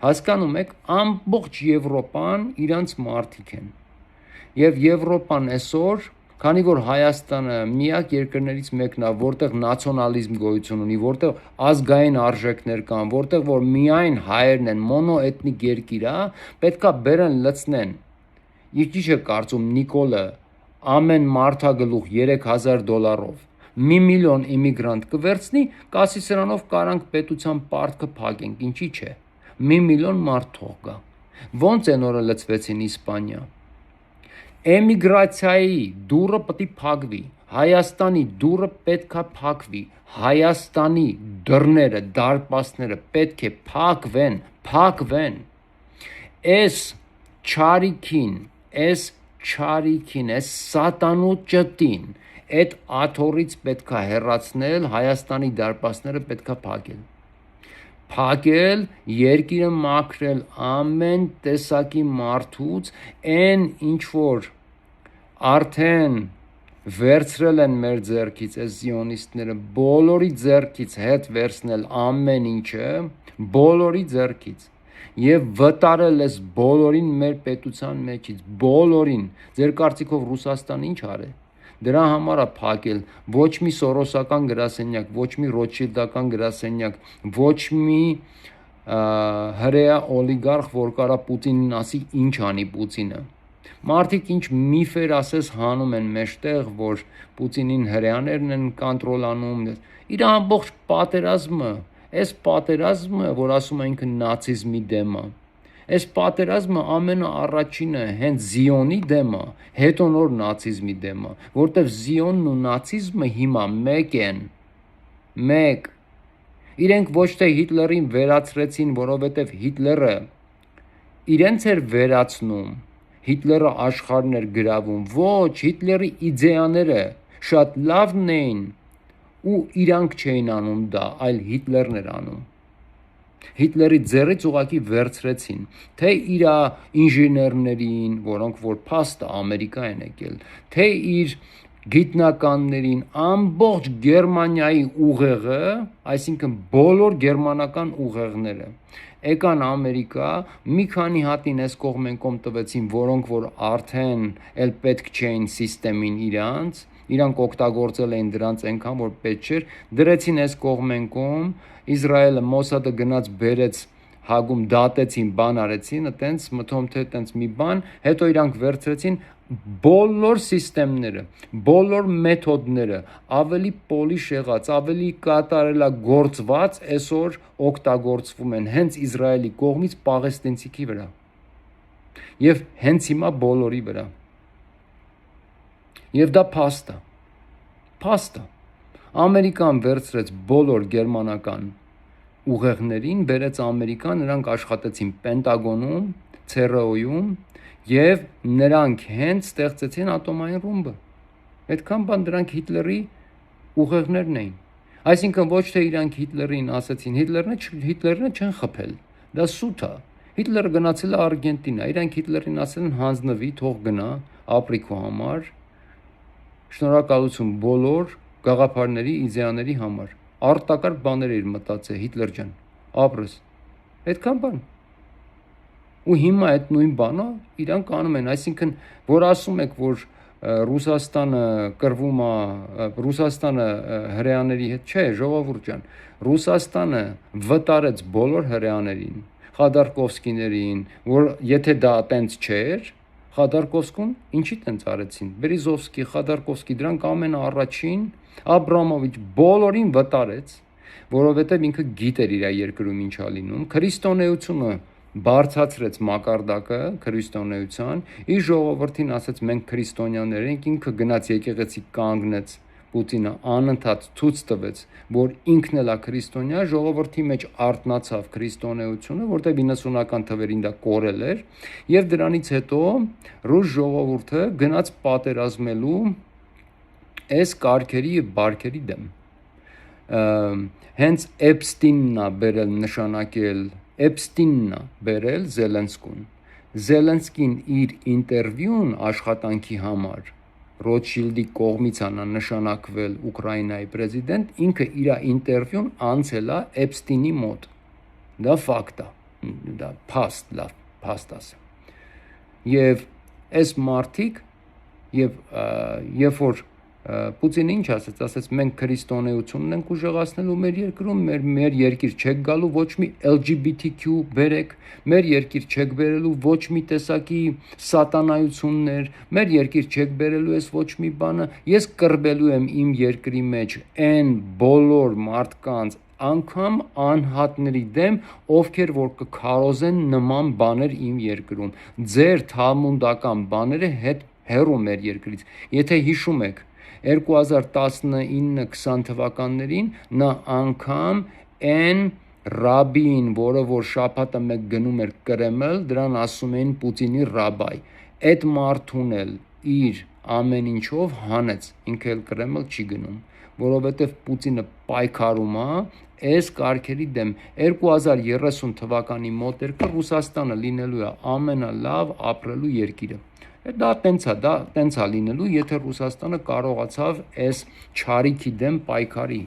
Հասկանում եք, ամբողջ Եվրոպան իրանց մարդիկ են։ Եվ Եվրոպան այսօր, քանի որ Հայաստանը միակ երկրներից մեկն է, որտեղ նացիոնալիզմ գոյություն ունի, որտեղ ազգային արժեքներ կան, որտեղ որ միայն հայերն են, մոնոէթնիկ երկիր է, պետքա բերեն լցնեն։ Ինչ է կարծում Նիկոլը ամեն մարդագլուխ $3000 1 միլիոն իմիգրանտ կվերցնի, կասի սրանով կարանք պետության պարտքը փակենք, ինչի՞ չէ։ 1 միլիոն մարդ թող գա։ Ոնց են օրը լցվեցին Իսպանիա։ Էմիգրացիայի դուռը պետք է փակվի, Հայաստանի դուռը պետքա փակվի, Հայաստանի դռները, դարպասները պետք է փակվեն։ Այս չարիքին, այս սատանու ճտին, այդ աթոռից պետքա հեռացնել, Հայաստանի դարպասները պետքա փակել, երկիրը մաքրել ամեն տեսակի մարդուց, այն ինչ որ արդեն վերցրել են մեր ձեռքից այս զիոնիստները, բոլորի ձեռքից հետ վերցնել ամեն ինչը, բոլորի ձեռքից եւ վտարել այս բոլորին մեր պետության մեջից, բոլորին։ Ձեր կարծիքով Ռուսաստան ինչ արել։ Դրա համար է փակել, ոչ մի սորոսական գրասենյակ, ոչ մի ռոթշիլդական գրասենյակ, ոչ մի հրեա օլիգարխ, որ կարա Պուտինին ասի ինչ անի Պուտինը։ Մարդիկ ինչ միֆեր ասես հանում են մեջտեղ, որ Պուտինին հրեաներն են կոնտրոլանում, իր ամբողջ պատերազմը, այս պատերազմը, որ ասում են ինքը նացիզմի դեմ է, այս պատերազմը ամենաառաջինը հենց Զիոնի դեմ է, հետո նոր նացիզմի դեմ է, որտեվ Զիոնն ու նացիզմը հիմա մեկ են, մեկ։ Իրենք ոչ թե Հիտլերին վերացրեցին, որովհետև Հիտլերը իրենց էր վերացնում, Հիտլերը աշխարհն էր գրավում, ոչ, Հիտլերի իդեաները շատ լավն էին ու իրանք չէին անում դա, այլ Հիտլերն էր անում։ Հիտլերի ձեռից ուղղակի վերցրեցին, թե իր ինժեներներին, որոնք որ փաստը Ամերիկա են եկել, թե իր գիտնականներին, ամբողջ Գերմանիայի ուղեղը, այսինքն բոլոր գերմանական ուղեղները եկան Ամերիկա, մի քանի հատին այս կողմեն կողմ տվեցին, որոնք որ արդեն էլ պետք չէին սիստեմին իրանք օգտագործել էին դրանց այնքան որ պետք չէր, դրեցին այս կողմեն կողմ, Իսրայելը Մոսադը գնաց բերեց հագում դատեցին, բան արեցին, այտենց մտում թե այտենց մի բան, հետո իրանք վերցրեցին բոլոր սիստեմները, բոլոր մեթոդները ավելի պոլիշ եղած, ավելի կատարելագործված այսօր օգտագործվում են հենց Իսրայելի կողմից պաղեստինցիքի վրա եւ հենց հիմա բոլորի վրա։ Եվ դա փաստ է։ Ամերիկան վերցրեց բոլոր գերմանական ուղեղներին, բերեց Ամերիկան, նրանք աշխատեցին Պենտագոնում, ՑՌՕ-ում եւ նրանք հենց ստեղծեցին ատոմային ռումբը։ Այդքան բան դրանք Հիտլերի ուղեղներն էին։ Այսինքն ոչ թե իրանք Հիտլերին ասացին, Հիտլերն չեն խփել։ Դա սուտ է։ Հիտլերը գնացել է Արգենտինա, իրանք Հիտլերին ասել են հանձնվի, թող գնա, ապրի քո համար։ Շնորհակալություն բոլոր գաղափարների, իդեաների համար։ Արտակարգ բաներ էր մտածել Հիտլեր ջան, ապրես։ Այդքան բան։ Ու հիմա այդ նույն բանը իրանք անում են, այսինքն որ ասում եք, որ Ռուսաստանը կռվում է, Ռուսաստանը հրեաների հետ, չէ, ժողովուրդ ջան, Ռուսաստանը վտարեց բոլոր հրեաներին, Խադարկովսկիներին, որ եթե դա տենց չէր, Խադարկովսկուն ինչի տենց արեցին, Բերիզովսկի, Խադարկովսկի, դրանք ամենաառաջին Աբրամովիչ բոլորին վտարեց, որովհետև ինքը գիտեր իր երկրում ինչա լինում, քրիստոնեությունը բարձրացրեց մակարդակը քրիստոնեության, իր ժողովրդին ասաց մենք քրիստոնյաներ ենք, ինքը գնաց եկեղեցի կանգնեց, Պուտինը անընդհատ ցույց տվեց, որ ինքն էլ է քրիստոնյա, ժողովրդի մեջ արթնացավ քրիստոնեությունը, որտեղ 90-ական թվերին դա կորել էր, եւ դրանից հետո ռուս ժողովուրդը գնաց պատերազմելու այս կարգերի եւ բարքերի դեմ։ Հենց Էփստինն է բերել նշանակել, Էփստինն է բերել Զելենսկուն։ Զելենսկին իր ինտերվյուն աշխատանքի համար Ռոթշիլդի կողմից անա նշանակվել Ուկրաինայի պրեզիդենտ, ինքը իր ինտերվյուն անցել է Էփստինի մոտ։ Դա ֆակտ է, դա փաստ ասեմ։ Եվ այս մարդիկ եւ երբ որ Պուտինը ինչ ասաց, մենք քրիստոնեությունն ենք ուժեղացնելու մեր երկրում, մեր երկիր չեք գալու ոչ մի LGBTQ բերեք, մեր երկիր չեք բերելու ոչ մի տեսակի սատանայություններ, մեր երկիր չեք բերելու այս ոչ մի բանը, ես կռբելու եմ իմ երկրի մեջ այն բոլոր մարդկանց անգամ անհատների դեմ, ովքեր որ կքարոզեն նման բաներ իմ երկրում, ձեր թալմուդական բաները հետ հեռու մեր երկրից, եթե հիշում եք 2019-20 թվականներին նա անգամ այն ռաբին, որը որ շաբաթը մեկ գնում էր Կրեմլ, դրան ասում էին Պուտինի ռաբայ, այդ մարդուն էլ իր ամեն ինչով հանեց, ինքը էլ Կրեմլ չի գնում, որովհետև Պուտինը պայքարում է այս կարգերի դեմ 2030 թվականի մոտերքը Ռուսաստանը լինելու է ամենալավ ապրելու երկիրը։ Դա տենց է լինելու, եթե Ռուսաստանը կարողացավ այս չարիքի դեմ պայքարի։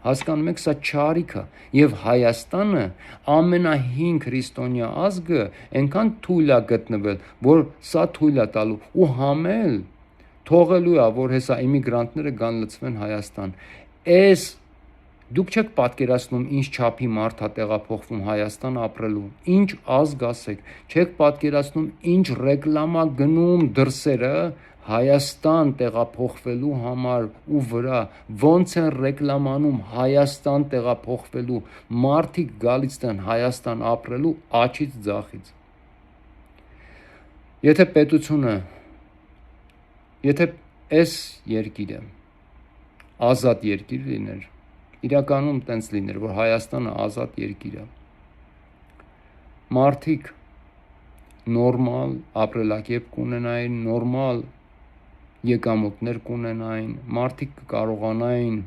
Հասկանում եք, սա չարիք է, եւ Հայաստանը ամենահին քրիստոնյա ազգը այնքան թույլ է գտնվել, որ սա թույլ է տալու ու համել թողելու է, որ հեսա իմիգրանտները գան լցվեն Հայաստան։ Այս Դուք չեք պատկերացնում ինչ չափի մարդ է տեղափոխվում Հայաստան ապրելու, ինչ ազգ ասեք, չեք պատկերացնում ինչ ռեկլամա գնում դրսերը Հայաստան տեղափոխվելու համար ու վրա, ոնց են ռեկլամանում Հայաստան տեղափոխվելու, մարդիկ գալիս են Հայաստան ապրելու աչից ձախից։ Եթե պետությունը, եթե այս երկիրը ազատ երկիր լիներ, իրականում տենց լիներ, որ Հայաստանը ազատ երկիր է, մարդիկ նորմալ ապրելակերպ կունենային, նորմալ եկամուտներ կունենային, մարդիկ կկարողանային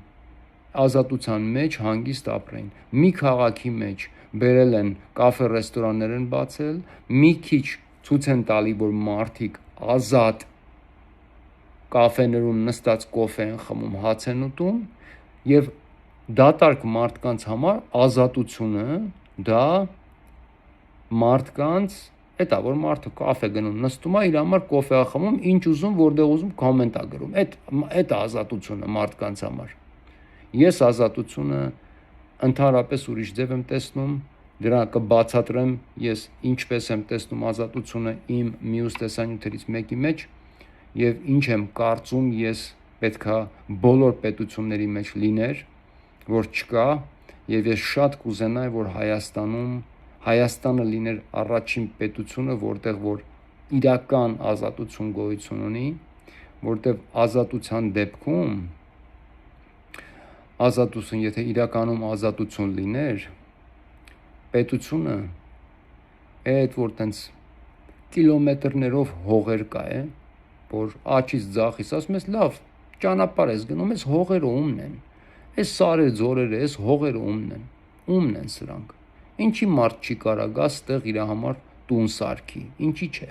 ազատության մեջ հանգիստ ապրեին։ Մի քաղաքի մեջ բերել են կաֆե ռեստորաններ են բացել, մի քիչ ցույց են տալի, որ մարդիկ ազատ կաֆեներում նստած կոֆե են խմում, հաց են ուտում, եւ դատարկ մարդկանց համար ազատությունը դա մարդկանց Էտա որ մարդը կաֆե գնում, նստում է, իր համար կոֆե է խմում, ինչ ուզում, որտեղ ուզում կոմենտ է գրում։ Այդ ազատությունը մարդկանց համար։ Ես ազատությունը ընդհանրապես ուրիշ ձև եմ տեսնում, դրա կբացատրեմ ես ինչպես եմ տեսնում ազատությունը իմ մյուս տեսանյութերից մեկի մեջ եւ ինչ եմ կարծում ես պետքա բոլոր պետությունների մեջ լիներ, որ չկա, եւ ես շատ կուզենայի, որ Հայաստանը լիներ առաջին պետությունը, որտեղ որ իրական ազատություն գոյություն ունի, որտեղ ազատության դեպքում եթե իրականում ազատություն լիներ, պետությունը այդ որ տենց կիլոմետրներով հողեր կա, որ աչից ձախից ասում ես լավ, ճանապարհ ես գնում, այս հողերը ումն են, այս սարերը, ձորերը, այս հողերը ումն են սրանք։ Ինչի մարդ չի կարա գա ստեղ իր համար տուն սարքի, ինչի չէ։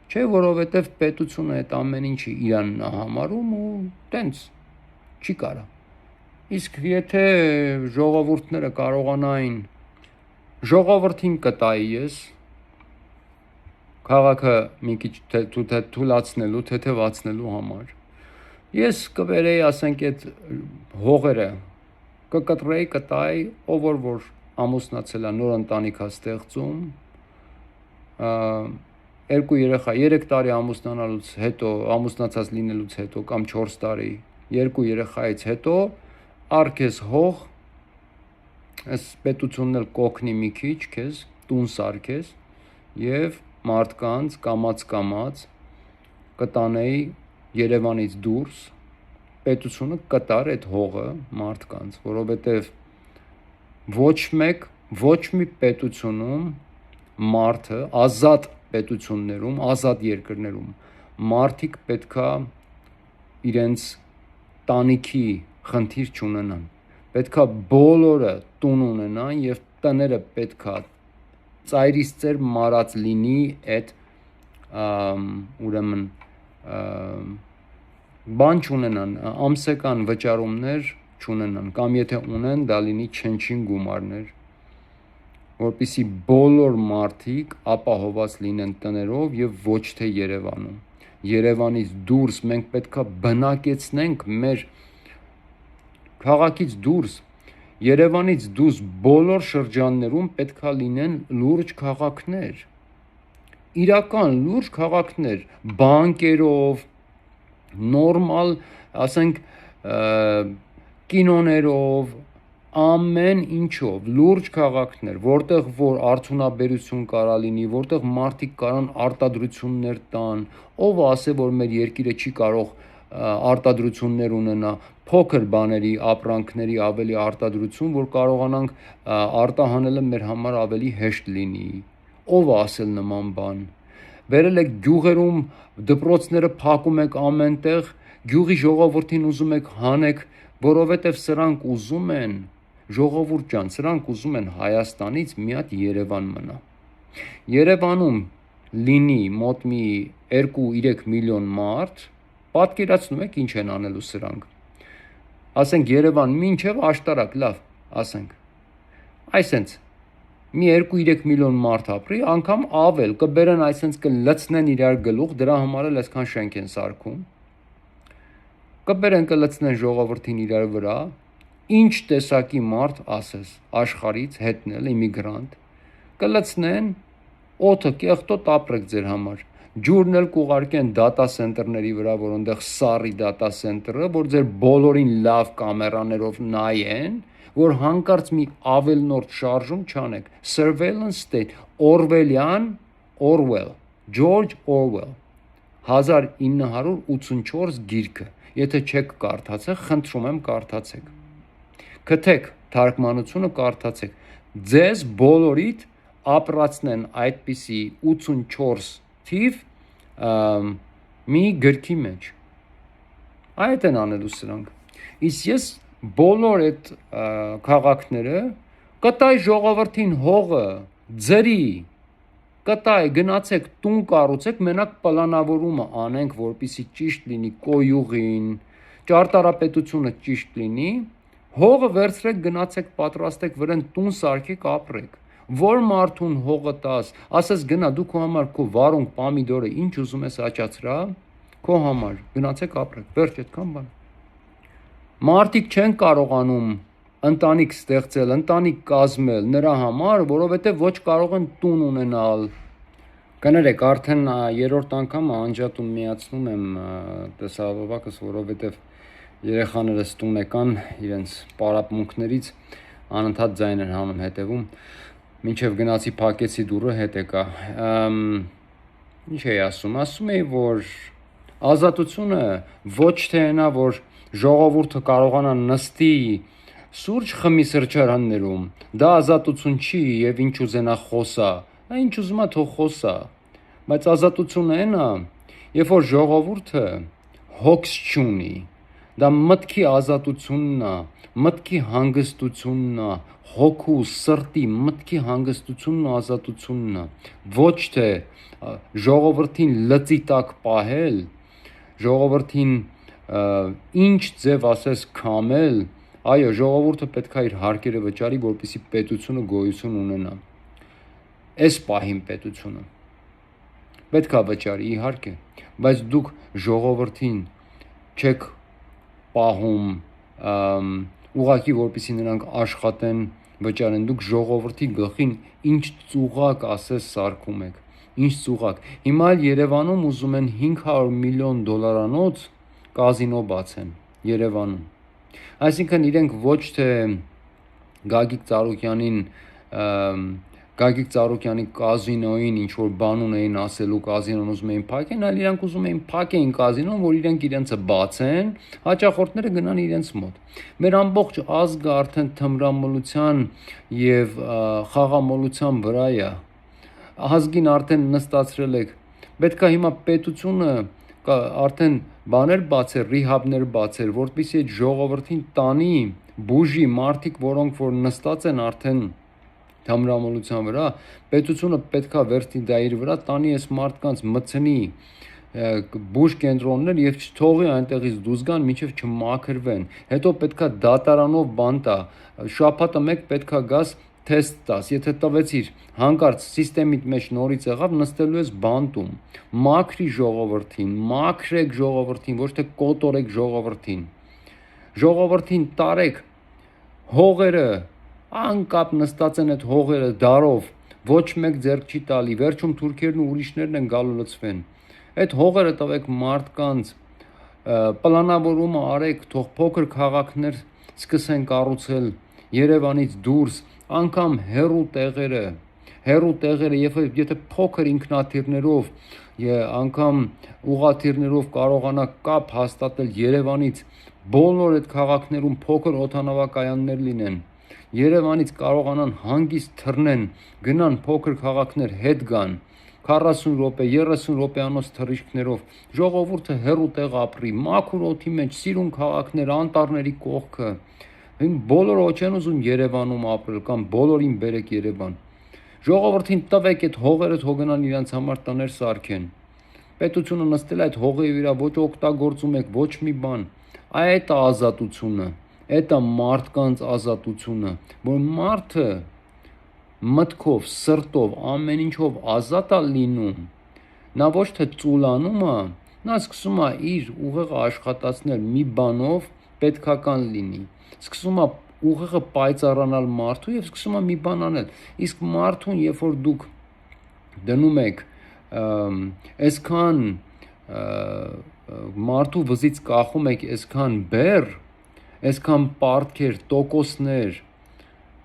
Չէ, որովհետև պետությունը այդ ամեն ինչի իրանն է համարում ու տենց չի կարա։ Իսկ եթե ժողովուրդները կարողանային ժողովրդին կտայի ես քաղաքը մի քիչ թույլատնելու, թեթևացնելու համար, ես կբերեի, ասենք, այդ հողերը կկտրեի, կտայի, ով որ ամուսնացել է, նոր ընտանիք է ստեղծում, 2 երեխա, 3 տարի ամուսնանալուց հետո, ամուսնացած լինելուց հետո կամ 4 տարի, 2 երեխայից հետո արկես հող, այս պետությունն էլ կօգնի մի քիչ քեզ, տուն սարքես եւ մարդկանց կամաց կտանեի Երևանից դուրս, պետությունը կտար այդ հողը մարդկանց, որովհետեւ ոչ մի պետությունում մարդը ազատ պետություններում, ազատ երկրներում մարդիկ պետքա իրենց տանիքի խնդիր չունենան, պետքա բոլորը տուն ունենան եւ տները պետքա ծայրից ծեր մարած լինի այդ ուրեմն բան չունենան, ամսական վճարումներ չունենան, կամ եթե ունեն, դա լինի չնչին գումարներ, որպեսզի բոլոր մարդիկ ապահովված լինեն տներով եւ ոչ թե Երևանում։ Երևանից դուրս մենք պետքա բնակեցնենք մեր քաղաքից դուրս, Երևանից դուրս բոլոր շրջաններում պետքա լինեն լուրջ քաղաքներ, իրական լուրջ քաղաքներ, բանկերով, նորմալ, ասենք, կինոներով, ամեն ինչով, լուրջ քաղաքներ, որտեղ որ արդյունաբերություն կարա լինի, որտեղ մարդիկ կարան արտադրություններ տան, ով ասե, որ մեր երկիրը չի կարող արտադրություններ ունենա, փոքր բաների, ապրանքների ավելի արտադրություն, որ կարողանանք արտահանելը մեր համար ավելի հեշտ լինի, ով ասել նման բան։ Վերել եք գյուղերում դպրոցները փակում եք ամենտեղ, գյուղի ժողովրդին ուզում եք հանեք, որովհետև սրանք ուզում են, ժողովուրդ ջան, սրանք ուզում են Հայաստանից մի հատ Երևան մնա։ Երևանում լինի մոտ մի 2-3 միլիոն մարդ, պատկերացնում եք ինչ են անելու սրանք։ Ասենք Երևան մինչև աշտարակ, լավ, ասենք։ Այսենց մի 2-3 միլիոն մարդ ապրի, անգամ ավել կբերեն, այսենց կլցնեն իրար գլուխ, դրա համար էլ այսքան շենք են սարքում։ Կբերեն կլցնեն ժողովրդին իրար վրա, ինչ տեսակի մարդ ասես աշխարից հետնել իմիգրանտ կլցնեն օդը կեղտոտ ապրեք ձեր համար ջուրն էլ կուղարկեն դատա սենտրների վրա, որ այնտեղ սարի դատա սենտրը, որ ձեր բոլորին լավ կամերաներով նայեն, որ հանկարծ մի ավելնորդ շարժում չանեք։ Surveillance state, Orwell, George Orwell, 1984 գիրքը։ Եթե չեք կարդացել, խնդրում եմ կարդացեք։ Գտեք թարգմանությունը կարդացեք։ Ձեզ բոլորիդ ապրացնեն այդպիսի 84 թիվ մի գրքի մեջ այդ են անելու սրանք իսկ ես բոլոր այդ քաղաքները կտայ ժողովրդին հողը ձրի կտայ գնացեք տուն կառուցեք մենակ պլանավորումը անենք որպեսի ճիշտ լինի կոյուղին ճարտարապետությունը ճիշտ լինի հողը վերցրեք գնացեք պատրաստեք վրան տուն սարքեք ապրեք որ մարդուն հողը տաս, ասես գնա դու քո համար քո վարունգ պամիդորը ինչ ուզում ես աճացրա, քո համար գնացեք ապրեք, վերջ այդքան բան։ Մարդիկ չեն կարողանում ընտանիք ստեղծել, ընտանիք կազմել նրա համար, որովհետև ոչ կարող են տուն ունենալ։ Կներեք, արդեն երրորդ անգամ անջատում միացնում եմ տեսահավաքս, որովհետև երեխաներս տուն եկան իրենց պարապմունքներից անընդհատ ձայն են հանում հետևում մինչև գնացի փակեցի դուռը հետ եկա ինչ էի ասում էի որ ազատությունը ոչ թե նա որ ժողովուրդը կարողանա նստի սուրճ խմի սրճարաններում դա ազատություն չի եւ ինչ ուզենա խոսա ինչ ուզում է թող խոսա բայց ազատությունը այն է երբ որ ժողովուրդը հոգս չունի դա մտքի ազատությունն է մտքի հանգստությունն է հոգու սրտի մտքի հանգստությունն ու ազատությունն է ոչ թե ժողովրդին լծի տակ պահել ժողովրդին ինչ ձև ասես քամել այո ժողովուրդը պետք է իր հարկերը վճարի որպեսզի պետությունը գոյություն ունենա այս պահին պետությունը պետք է վճարի իհարկե բայց դուք ժողովրդին չեք պահում ուղղակի որպեսզի նրանք աշխատեն վճարեն դուք ժողովրդի գլխին ինչ ծուղակ ասես սարքում եք ինչ ծուղակ հիմա Երևանում ուզում են 500 միլիոն դոլարանոց կազինո բացեն Երևանում այսինքն իրենք ոչ թե Գագիկ Ծառուկյանի կազինոին ինչ որ բան ունեին ասելու կազինոն ուզում էին փակեն, այլ իրանք ուզում էին փակեին կազինոն, որ իրենք իրենցը բացեն, հաճախորդները գնան իրենց մոտ։ Մեր ամբողջ ազգը արդեն թմրամոլության եւ խաղամոլության վրա է։ Ազգին արդեն նստացրել եք։ Պետք է հիմա պետությունը արդեն բաներ բացեր, ռիհաբներ բացեր, որպեսզի այդ ժողովրդին տանի բուժի մարդիկ, որոնք որ նստած են արդեն թմրամոլության վրա, պետությունը պետքա վերցնի դա իր վրա, տանի այս մարդկանց մցնի բուժ կենտրոններ եւ չթողի այնտեղից դուրս գան, մինչեւ չմաքրվեն։ Հետո պետքա դատարանով բան տա, շաբաթը մեկ պետքա գաս թեստ տաս, եթե տվեցիր, հանկարծ սիստեմիդ մեջ նորից եղավ, նստելու ես բանտում։ Մաքրի ժողովրդին, մաքրեք ժողովրդին, ոչ թե կոտորեք ժողովրդին։ Ժողովրդին տարեք հողերը անկապ նստած են այդ հողերը դարով ոչ մեկ ձեռք չի տալի վերջում թուրքերն ու ուրիշներն են գալու լցվեն այդ հողերը տվեք մարդկանց պլանավորումը արեք թող փոքր քաղաքներ սկսեն կառուցել Երևանից դուրս անգամ հերու տեղերը եթե փոքր ինքնաթիռներով անգամ ուղաթիռներով կարողանա կապ հաստատել Երևանից բոլոր այդ քաղաքներում փոքր օդանավակայաններ լինեն Երևանից կարողանան հանգիստ թռնեն, գնան փոքր քաղաքներ հետ գան, 40 րոպե, 30 րոպեանոց թռիչքներով, ժողովուրդը հեռու տեղ ապրի, մաքուր օդի մեջ, սիրուն քաղաքներ, անտառների կողքը, բոլորը չեն ուզում Երևանում ապրել կամ բոլորին բերեք Երևան։ Ժողովրդին տվեք այդ հողերը թող գնան իրենց համար տներ սարքեն։ Պետությունը նստել այդ հողի վրա ոչ օգտագործում եք, ոչ մի բան։ Այդ է ազատությունը։ Այդ է մարդկանց ազատությունը, որ մարդը մտքով, սրտով, ամեն ինչով ազատ է լինում, նա ոչ թե ծուլանում է, նա սկսում է իր ուղեղը աշխատացնել մի բանով, պետքական լինի, սկսում է ուղեղը պայծառանալ մարդու եւ սկսում է մի բան անել։ Իսկ մարդուն, երբ որ դուք դնում եք այսքան մարդու վզից կախում եք այսքան բեռ, այսքան պարտքեր, տոկոսներ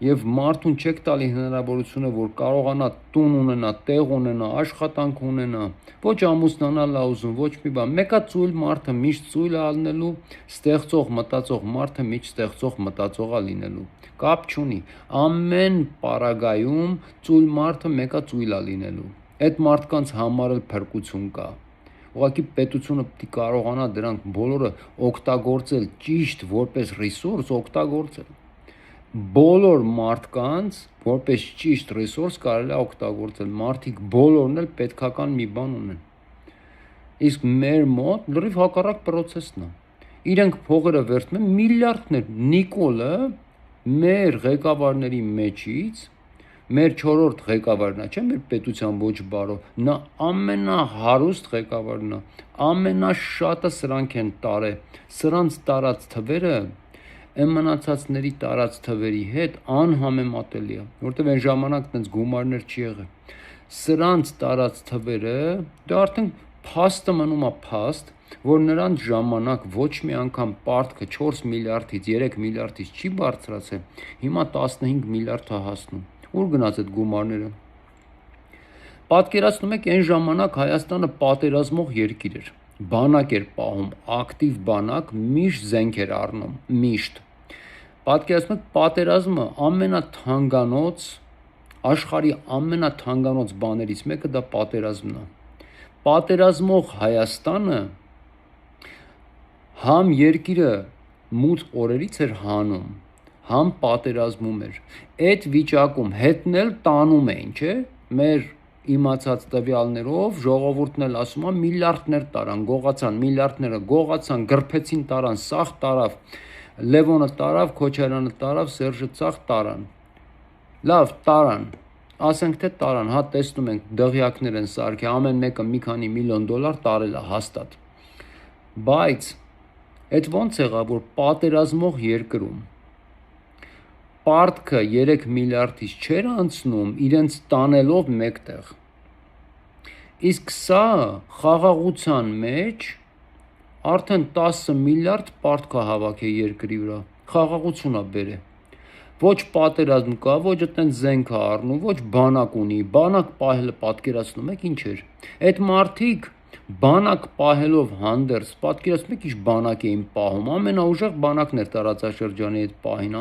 եւ մարդուն չեք տալի հնարավորությունը, որ կարողանա տուն ունենա, տեղ ունենա, աշխատանք ունենա, ոչ ամուսնանալ ա ուզում, ոչ մի բան։ Մեկա ծույլ մարդը միշտ ծույլ ա լինելու, ստեղծող, մտածող մարդը միշտ ստեղծող, մտածող ա լինելու։ Կապ չունի։ Ամեն պարագայում ծույլ մարդը մեկա ծույլ ա լինելու։ Այդ մարդկանց համար էլ փրկություն կա։ Ուղղակի պետությունը պետք է կարողանա դրանք բոլորը օգտագործել ճիշտ որպես ռեսուրս օգտագործել։ Բոլոր մարդկանց որպես ճիշտ ռեսուրս կարելի է օգտագործել։ Մարդիկ բոլորն էլ պետքական մի բան ունեն։ Իսկ մեր մոտ լրիվ հակառակ process-ն է։ Իրենք փողերը վերցնում են միլիարդներ։ Նիկոլը մեր ղեկավարների մեջից մեր 4-րդ ղեկավարն է, չէ՞ մեր պետության ոչ բարո, նա ամենահարուստ ղեկավարն է, ամենաշատը սրանք են տարել, սրանց տարած թվերը մնացածների տարած թվերի հետ անհամեմատելի է, որտեղ այն ժամանակ տենց գումարներ չի եղել, սրանց տարած թվերը, դա արդեն փաստը մնում է փաստ, որ նրանց ժամանակ ոչ մի անգամ պարտքը 4 միլիարդից 3 միլիարդից չի բարձրացել, հիմա 15 միլիարդ է հասնում, ուր գնաց այդ գումարները։ Պատկերացնում եք այն ժամանակ Հայաստանը պատերազմող երկիր էր, բանակ էր պահում, ակտիվ բանակ, միշտ զենք էր առնում, միշտ։ Պատկերացնում եք պատերազմը ամենաթանկանոց, աշխարհի ամենաթանկանոց բաներից մեկը դա պատերազմն է։ Պատերազմող Հայաստանը համ երկիրը մութ օրերից էր հանում, համ պատերազմում էր։ Այդ վիճակում հետնել տանում էին, չէ՞։ Մեր իմացած տվյալներով ժողովուրդն էլ ասում է միլիարդներ տարան, գողացան, միլիարդները գողացան, գրփեցին տարան, սաղ տարավ, Լևոնը տարավ, Քոչարյանը տարավ, Սերժը ցախ տարան։ Լավ, տարան։ Ասենք թե տարան, հա տեսնում ենք դղյակներ են սարքի, ամեն մեկը մի քանի միլիոն դոլար տարել է հաստատ։ Բայց այդ ոնց եղավ, որ պատերազմող երկրում պարտքը 3 միլիարդից չէր անցնում իրենց տանելով մեկտեղ։ Իսկ սա խաղաղության մեջ արդեն 10 միլիարդ պարտք է հավաքել երկրի վրա։ Խաղաղություն է բերել։ Ոչ պատերազմ կա, ոչ այդտենց զենք է առնում, ոչ բանակ ունի, բանակ պահելը պատկերացնում եք ինչ էր։ Այդ մարդիկ բանակ պահելով հանդերձ, պատկերացնում եք ինչ բանակ էին պահում, ամենաուժեղ բանակն էր տարածաշրջանի այդ պահին,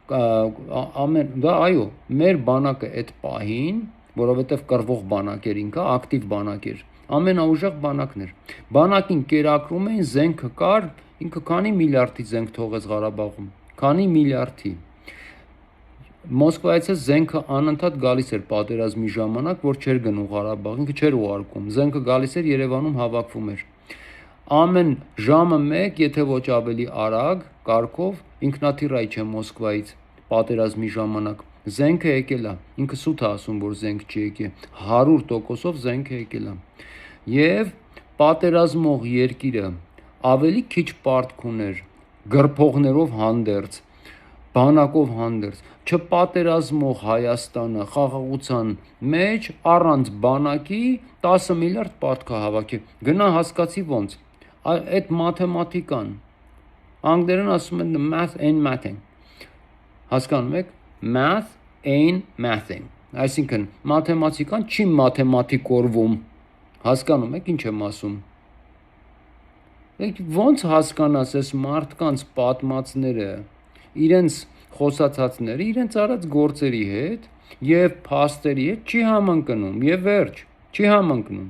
դա այո, մեր բանակը այդ պահին, որովհետև կռվող բանակ էր ինքը, ակտիվ բանակ էր, ամենաուժեղ բանակն էր։ Բանակին կերակրում էին, զենքը կար, ինքը քանի միլիարդի զենք թողեց Ղարաբաղում, քանի միլիարդի։ Մոսկվայից զենքը անընդհատ գալիս էր պատերազմի ժամանակ, որ չէր գնում Ղարաբաղ, ինքը չէր ուղարկում, զենքը գալիս էր Երևանում հավաքվում էր։ Ամեն ժամը մեկ, եթե ոչ ավելի արագ, կարգով ինքնաթիռայ չէ Մոսկվայից պատերազմի ժամանակ։ Զենքը եկել է, ինքը սուտ է ասում, որ զենք չի եկել, 100%-ով զենքը եկել է։ Եվ պատերազմող երկիրը ավելի քիչ պարտք ուներ, գրփողներով հանդերձ, բանակով հանդերձ, չպատերազմող Հայաստանը խաղաղության մեջ առանց բանակի 10 միլիարդ պարտք է հավաքել։ Գնա հասկացի ոնց։ Այդ մաթեմատիկան, անգլերեն ասում են math and mathing, հասկանում եք, math and mathing, այսինքն մաթեմատիկան չի մաթեմատիկորվում, հասկանում եք ինչ եմ ասում։ Ոնց հասկանաս այս մարդկանց պատմածները, իրենց խոսացածները, իրենց արած գործերի հետ և փաստերի հետ չի համընկնում և վերջ, չի համընկնում,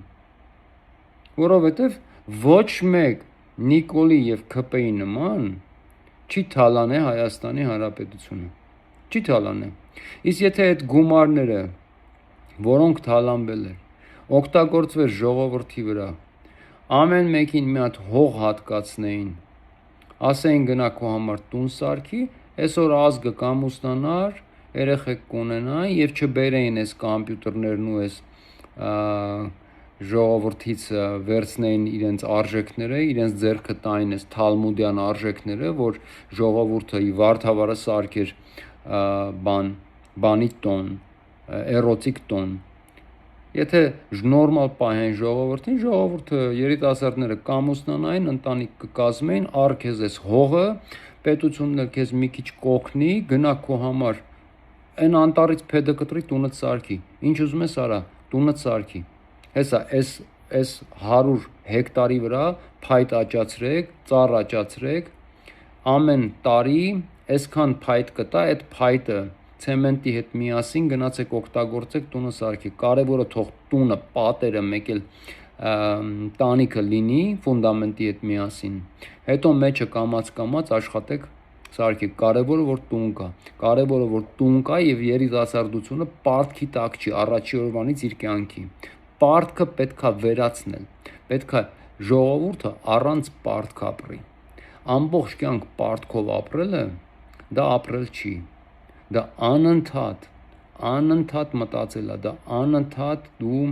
որովհետև ոչ մեկ Նիկոլի և ՔՊ-ի նման չի թալանել Հայաստանի Հանրապետությունը, չի թալանել։ Իսկ եթե այդ գումարները, որոնք թալանվել են, օգտագործվեր ժողովրդի վրա, ամեն մեկին մի հատ հող հատկացնեին, ասեին գնա քո համար տուն սարքի, այսօր ազգը կամուսնանար, երեխեք կունենային և չբերեին այս կամպյուտերներն ու այս ժողովրդից վերցնեին իրենց արժեքները, իրենց ձեռքը տային այս թալմուդյան արժեքները, որ ժողովուրդը ի վարդավառը սարքեր բանի տոն, էրոտիկ տոն։ Եթե նորմալ պահեն ժողովրդին, ժողովուրդը երիտասարդները կամուսնանային, ընտանիք կկազմեին, առ քեզ այս հողը, պետությունն էլ քեզ մի քիչ կօգնի, գնա քո համար այն անտառից փեդը կտրի, տունդ սարքի։ Ինչ ուզում ես արա, տունդ սարքի։ Հեսա այս 100 հեկտարի վրա փայտ աճացրեք, ծառ աճացրեք, ամեն տարի այսքան փայտ կտա, այդ փայտը ցեմենտի հետ միասին գնացեք օգտագործեք, տունը սարքի։ Կարևորը թող տունը, պատերը, մեկ էլ տանիքը լինի ֆունդամենտի հետ միասին։ Հետո մեջը կամաց աշխատեք սարքեք։ Կարևորը որ տուն կա, կարևորը որ տուն կա եւ երիտասարդությունը պարտքի տակ չի առաջի օրվանից իր կյանքի։ Պարտքը պետքա վերացնել, պետքա ժողովուրդը առանց պարտք ապրի։ Ամբողջ կյանք պարտքով ապրելը դա ապրել չի, դա անընդհատ մտածել է, դա անընդհատ դու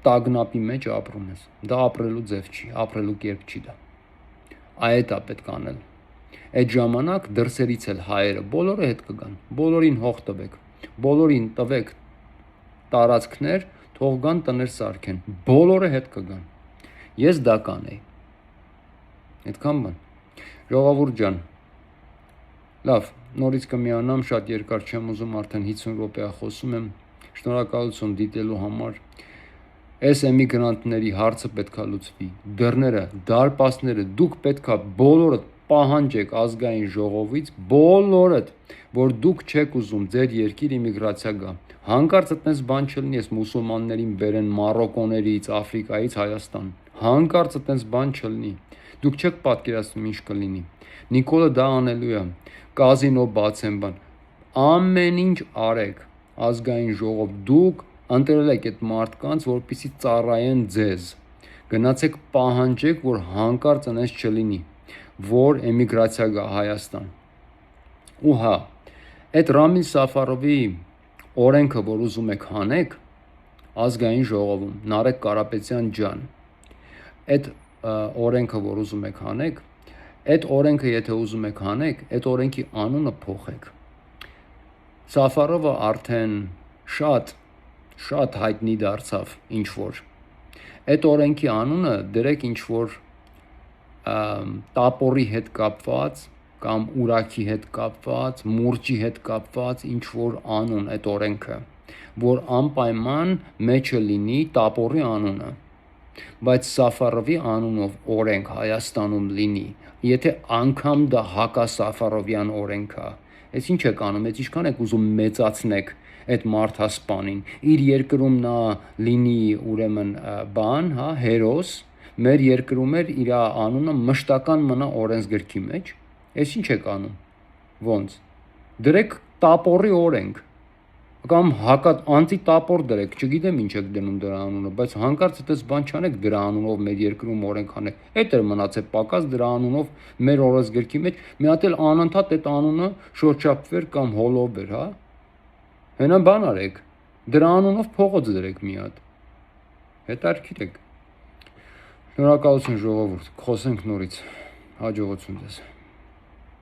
տագնապի մեջ ապրում ես, դա ապրելու ձև չի, ապրելու կերպ չի դա, այդ է պետք անել, այդ ժամանակ դրսերից էլ հայերը բոլորը հետ կգան, բոլորին հող տվեք, բոլորին տվեք տարածքներ, թող գան տներ սարքեն, բոլորը հետ կգան, ես դա կանեի, այդքան բան, ժողովուրդ ջան, լավ, նորից կմիանամ, շատ երկար չեմ ուզում, արդեն 50 րոպե խոսում եմ, շնորհակալություն դիտելու համար, այս էմիգրանտների հարցը պետքա լուծվի, դռները, դարպասները, դուք պետքա բոլորդ պահանջեք ազգային ժողովից, բոլորդ, որ դուք չեք ուզում ձեր երկիր իմիգրացիա գա, հանկարծ այդպես բան չլինի, այս մուսուլմաններին բերեն Մարոկոներից, Աֆրիկայից Հայաստան, հանկարծ այդպես բան չլինի, դուք չեք պատկերացնում ինչ կլինի, Նիկոլը դա անելու է, կազինո բացեն բան, ամեն ինչ արեք, ազգային ժողով, դուք ընտրել եք այդ մարդկանց, որպեսզի ծառայեն ձեզ, գնացեք պահանջեք, որ հանկարծ այնպես չլինի, որ էմիգրացիա գա Հայաստան, ու հա, այդ Ռամիլ Սաֆարովի օրենքը, որ ուզում եք հանեք, ազգային ժողովում, Նարեկ Կարապետյան ջան, այդ օրենքը, որ ուզում եք հանեք, այդ օրենքը եթե ուզում եք հանեք, այդ օրենքի անունը փոխեք, Սաֆարովը արդեն շատ հայտնի դարձավ ինչ-որ, այդ օրենքի անունը դրեք ինչ-որ տապորի հետ կապված, կամ ուրաքի հետ կապված, մուրճի հետ կապված ինչ-որ անուն այդ օրենքը, որ անպայման մեջը լինի տապորի անունը, բայց Սաֆարովի անունով օրենք Հայաստանում լինի, եթե անգամ դա Հակա Սաֆարովյան օրենք է, այս ինչ եք անում, այս ինչքան եք ուզում մեծացնեք այդ մարդասպանին, իր երկրում նա լինի ուրեմն բան, հա, հերոս, մեր երկրում էր իր անունը մշտական մնա օրենսգրքի մեջ, այս ինչ եք անում, ոնց, դրեք տապորի օրենք, կամ անտիտապոր դրեք, չգիտեմ ինչ եք դնում դրա անունը, բայց հանկարծ այդպես բան չանեք դրա անունով մեր երկրում օրենք անեք, այդ էր մնացել պակաս դրա անունով մեր օրենսգրքի մեջ, մի հատ էլ անընդհատ այդ անունը շրջափվեր կամ հոլով էր, հա, հենա բան արեք, դրա անունով փողոց դրեք մի հատ, հետաքրքիր եք, շնորհակալություն ժողովուրդ, խոսենք նորից, հաջողություն ձեզ։